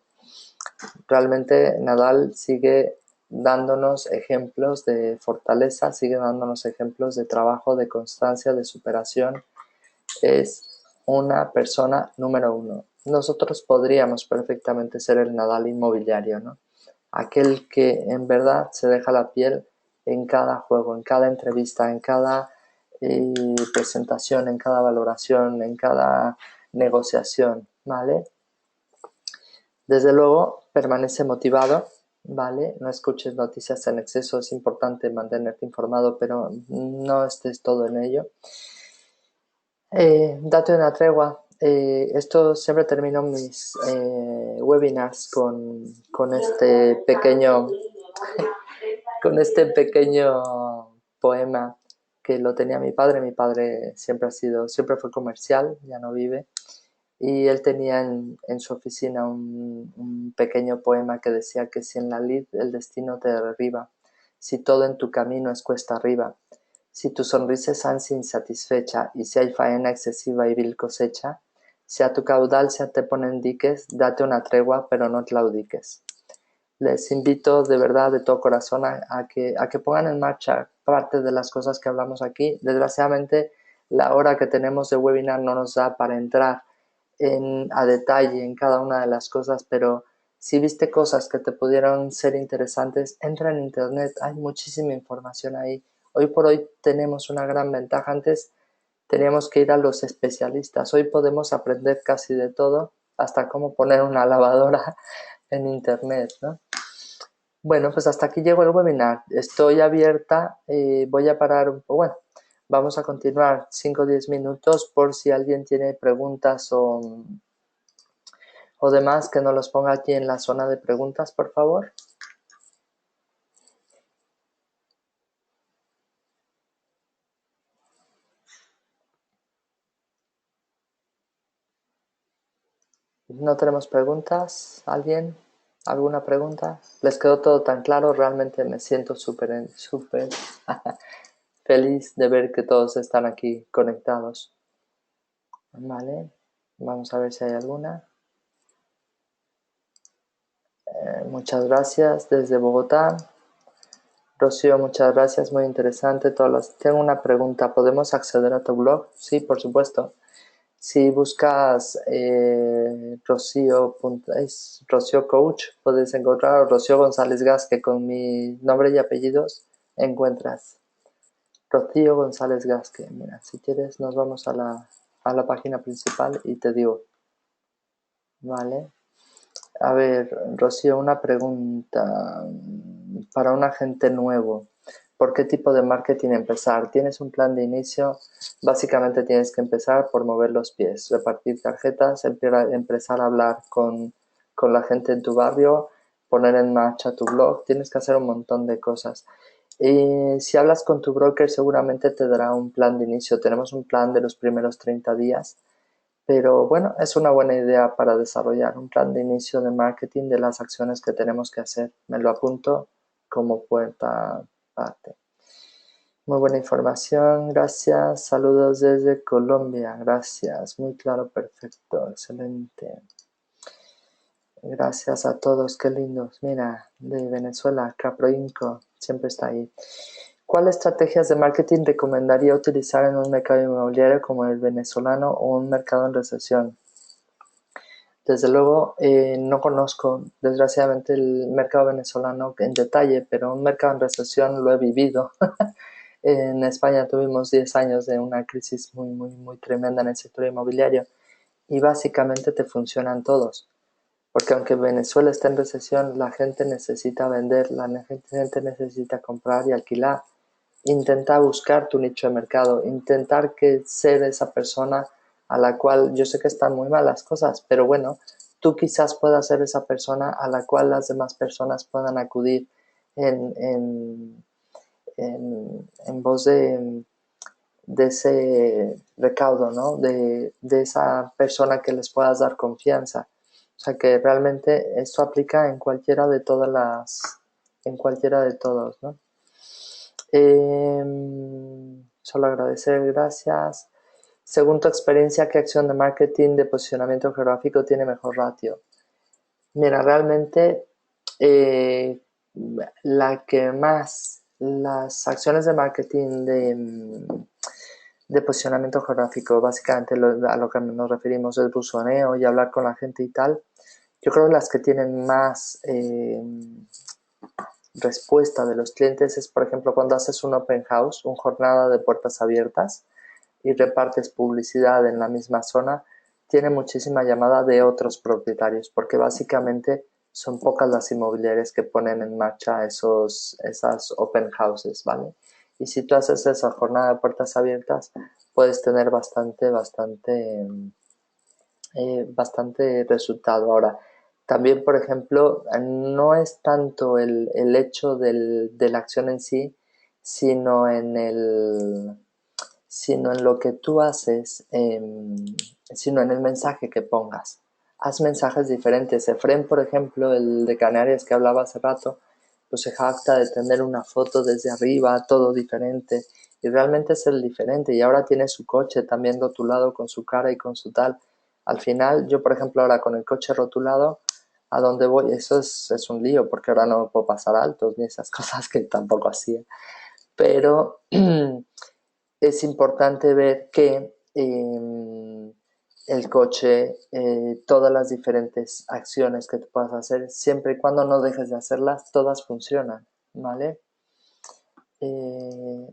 Realmente Nadal sigue dándonos ejemplos de fortaleza, sigue dándonos ejemplos de trabajo, de constancia, de superación. Es una persona número uno. Nosotros podríamos perfectamente ser el Nadal inmobiliario, ¿no? Aquel que en verdad se deja la piel en cada juego, en cada entrevista, en cada presentación, en cada valoración, en cada negociación, ¿vale? Desde luego, permanece motivado, ¿vale? No escuches noticias en exceso, es importante mantenerte informado, pero no estés todo en ello. Date una tregua. Esto siempre termino mis webinars con este pequeño con este pequeño poema que lo tenía mi padre. Mi padre siempre fue comercial, ya no vive, y él tenía en su oficina un pequeño poema que decía que si en la lid el destino te derriba, si todo en tu camino es cuesta arriba, si tu sonrisa es ansia insatisfecha y si hay faena excesiva y vil cosecha, si a tu caudal se te ponen diques, date una tregua pero no claudiques. Les invito de verdad, de todo corazón, a que pongan en marcha parte de las cosas que hablamos aquí. Desgraciadamente, la hora que tenemos de webinar no nos da para entrar a detalle en cada una de las cosas, pero si viste cosas que te pudieron ser interesantes, entra en internet, hay muchísima información ahí. Hoy por hoy tenemos una gran ventaja. Antes teníamos que ir a los especialistas, hoy podemos aprender casi de todo, hasta cómo poner una lavadora en internet, ¿no? Bueno, pues hasta aquí llegó el webinar. Estoy abierta, voy a parar un poco. Bueno, vamos a continuar 5 o 10 minutos por si alguien tiene preguntas o demás, que nos los ponga aquí en la zona de preguntas, por favor. ¿No tenemos preguntas? ¿Alguien? ¿Alguna pregunta? ¿Les quedó todo tan claro? Realmente me siento súper feliz de ver que todos están aquí conectados. Vale, vamos a ver si hay alguna. Muchas gracias desde Bogotá. Rocío, muchas gracias, muy interesante. Tengo una pregunta, ¿podemos acceder a tu blog? Sí, por supuesto. Si buscas Rocío, es Rocío Coach, puedes encontrar, o Rocío González Gasque con mi nombre y apellidos, encuentras Rocío González Gasque. Mira, si quieres nos vamos a la página principal y te digo, ¿vale? A ver, Rocío, una pregunta para un agente nuevo. ¿Por qué tipo de marketing empezar? ¿Tienes un plan de inicio? Básicamente tienes que empezar por mover los pies, repartir tarjetas, empezar a hablar con la gente en tu barrio, poner en marcha tu blog. Tienes que hacer un montón de cosas. Y si hablas con tu broker, seguramente te dará un plan de inicio. Tenemos un plan de los primeros 30 días. Pero bueno, es una buena idea para desarrollar un plan de inicio de marketing de las acciones que tenemos que hacer. Me lo apunto como puerta parte. Muy buena información, gracias. Saludos desde Colombia, gracias. Muy claro, perfecto, excelente. Gracias a todos, qué lindos. Mira, de Venezuela, Caproinco, siempre está ahí. ¿Cuáles estrategias de marketing recomendaría utilizar en un mercado inmobiliario como el venezolano o un mercado en recesión? Desde luego, no conozco desgraciadamente el mercado venezolano en detalle, pero un mercado en recesión lo he vivido. En España tuvimos 10 años de una crisis muy, muy, muy tremenda en el sector inmobiliario y básicamente te funcionan todos. Porque aunque Venezuela esté en recesión, la gente necesita vender, la gente necesita comprar y alquilar. Intenta buscar tu nicho de mercado, intentar que ser esa persona a la cual, yo sé que están muy mal las cosas, pero bueno, tú quizás puedas ser esa persona a la cual las demás personas puedan acudir en, en, en voz de ese recaudo, ¿no? De esa persona que les puedas dar confianza. O sea que realmente esto aplica en cualquiera de en cualquiera de todos, ¿no? Solo agradecer, gracias. Según tu experiencia, ¿qué acción de marketing de posicionamiento geográfico tiene mejor ratio? Mira, realmente las acciones de marketing de posicionamiento geográfico, básicamente a lo que nos referimos es buzoneo y hablar con la gente y tal, yo creo que las que tienen más respuesta de los clientes es, por ejemplo, cuando haces un open house, una jornada de puertas abiertas y repartes publicidad en la misma zona, tiene muchísima llamada de otros propietarios, porque básicamente son pocas las inmobiliarias que ponen en marcha esas open houses, ¿vale? Y si tú haces esa jornada de puertas abiertas, puedes tener bastante resultado. Ahora, también, por ejemplo, no es tanto el hecho de la acción en sí, sino en sino en lo que tú haces, sino en el mensaje que pongas. Haz mensajes diferentes. Efrem, por ejemplo, el de Canarias que hablaba hace rato, pues se jacta de tener una foto desde arriba, todo diferente, y realmente es el diferente, y ahora tiene su coche también rotulado con su cara y con su tal. Al final, yo por ejemplo ahora con el coche rotulado, a donde voy, eso es un lío, porque ahora no puedo pasar altos ni esas cosas que tampoco hacía. Pero es importante ver que el coche, todas las diferentes acciones que tú puedas hacer, siempre y cuando no dejes de hacerlas, todas funcionan, ¿vale? Eh,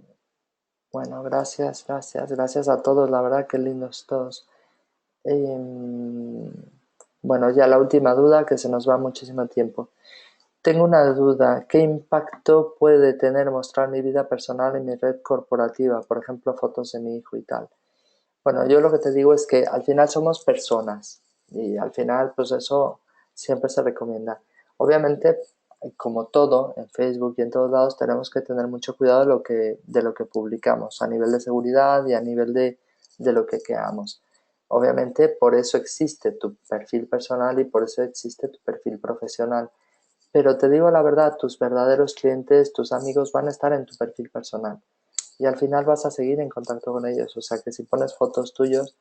bueno, gracias a todos, la verdad que lindos todos. Eh, bueno, ya la última duda, que se nos va muchísimo tiempo. Tengo una duda, ¿qué impacto puede tener mostrar mi vida personal en mi red corporativa? Por ejemplo, fotos de mi hijo y tal. Bueno, yo lo que te digo es que al final somos personas y al final pues eso siempre se recomienda. Obviamente, como todo en Facebook y en todos lados, tenemos que tener mucho cuidado de lo que publicamos a nivel de seguridad y a nivel de lo que creamos. Obviamente, por eso existe tu perfil personal y por eso existe tu perfil profesional. Pero te digo la verdad, tus verdaderos clientes, tus amigos van a estar en tu perfil personal y al final vas a seguir en contacto con ellos. O sea que si pones fotos tuyos,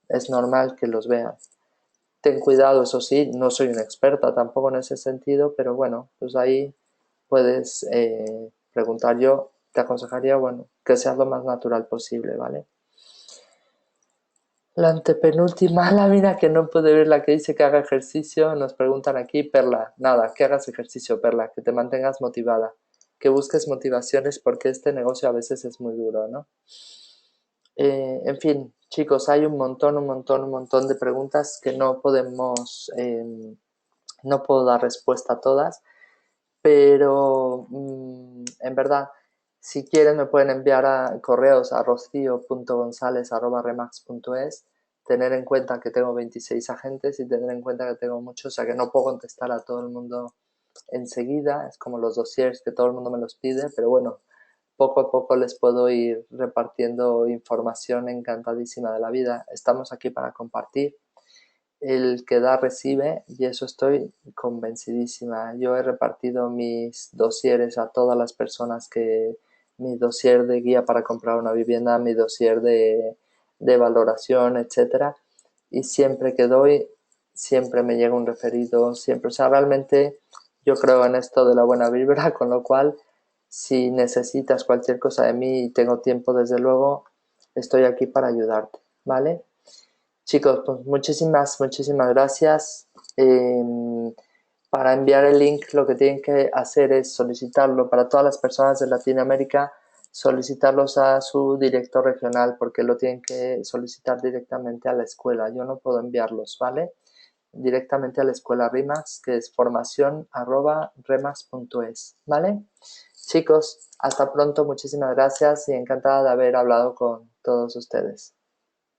es normal que los vean. Ten cuidado, eso sí, no soy una experta tampoco en ese sentido, pero bueno, pues ahí puedes preguntar. Yo te aconsejaría, bueno, que seas lo más natural posible, ¿vale? La antepenúltima lámina que no puede ver, la que dice que haga ejercicio, nos preguntan aquí, Perla, nada, que hagas ejercicio, Perla, que te mantengas motivada, que busques motivaciones porque este negocio a veces es muy duro, ¿no? En fin, chicos, hay un montón de preguntas que no puedo dar respuesta a todas, pero en verdad, si quieren me pueden enviar a correos a rocio.gonzalez@remax.es, tener en cuenta que tengo 26 agentes y tener en cuenta que tengo muchos, o sea que no puedo contestar a todo el mundo enseguida, es como los dossiers que todo el mundo me los pide, pero bueno, poco a poco les puedo ir repartiendo información encantadísima de la vida. Estamos aquí para compartir. El que da recibe y eso estoy convencidísima. Yo he repartido mis dosieres a todas las personas mi dossier de guía para comprar una vivienda, mi dossier de valoración, etcétera. Y siempre que doy, siempre me llega un referido, siempre. O sea, realmente yo creo en esto de la buena vibra, con lo cual, si necesitas cualquier cosa de mí y tengo tiempo, desde luego, estoy aquí para ayudarte, ¿vale? Chicos, pues muchísimas gracias. Para enviar el link lo que tienen que hacer es solicitarlo para todas las personas de Latinoamérica, solicitarlos a su director regional porque lo tienen que solicitar directamente a la escuela. Yo no puedo enviarlos, ¿vale? Directamente a la escuela RIMAX, que es formación@remax.es, ¿vale? Chicos, hasta pronto, muchísimas gracias y encantada de haber hablado con todos ustedes.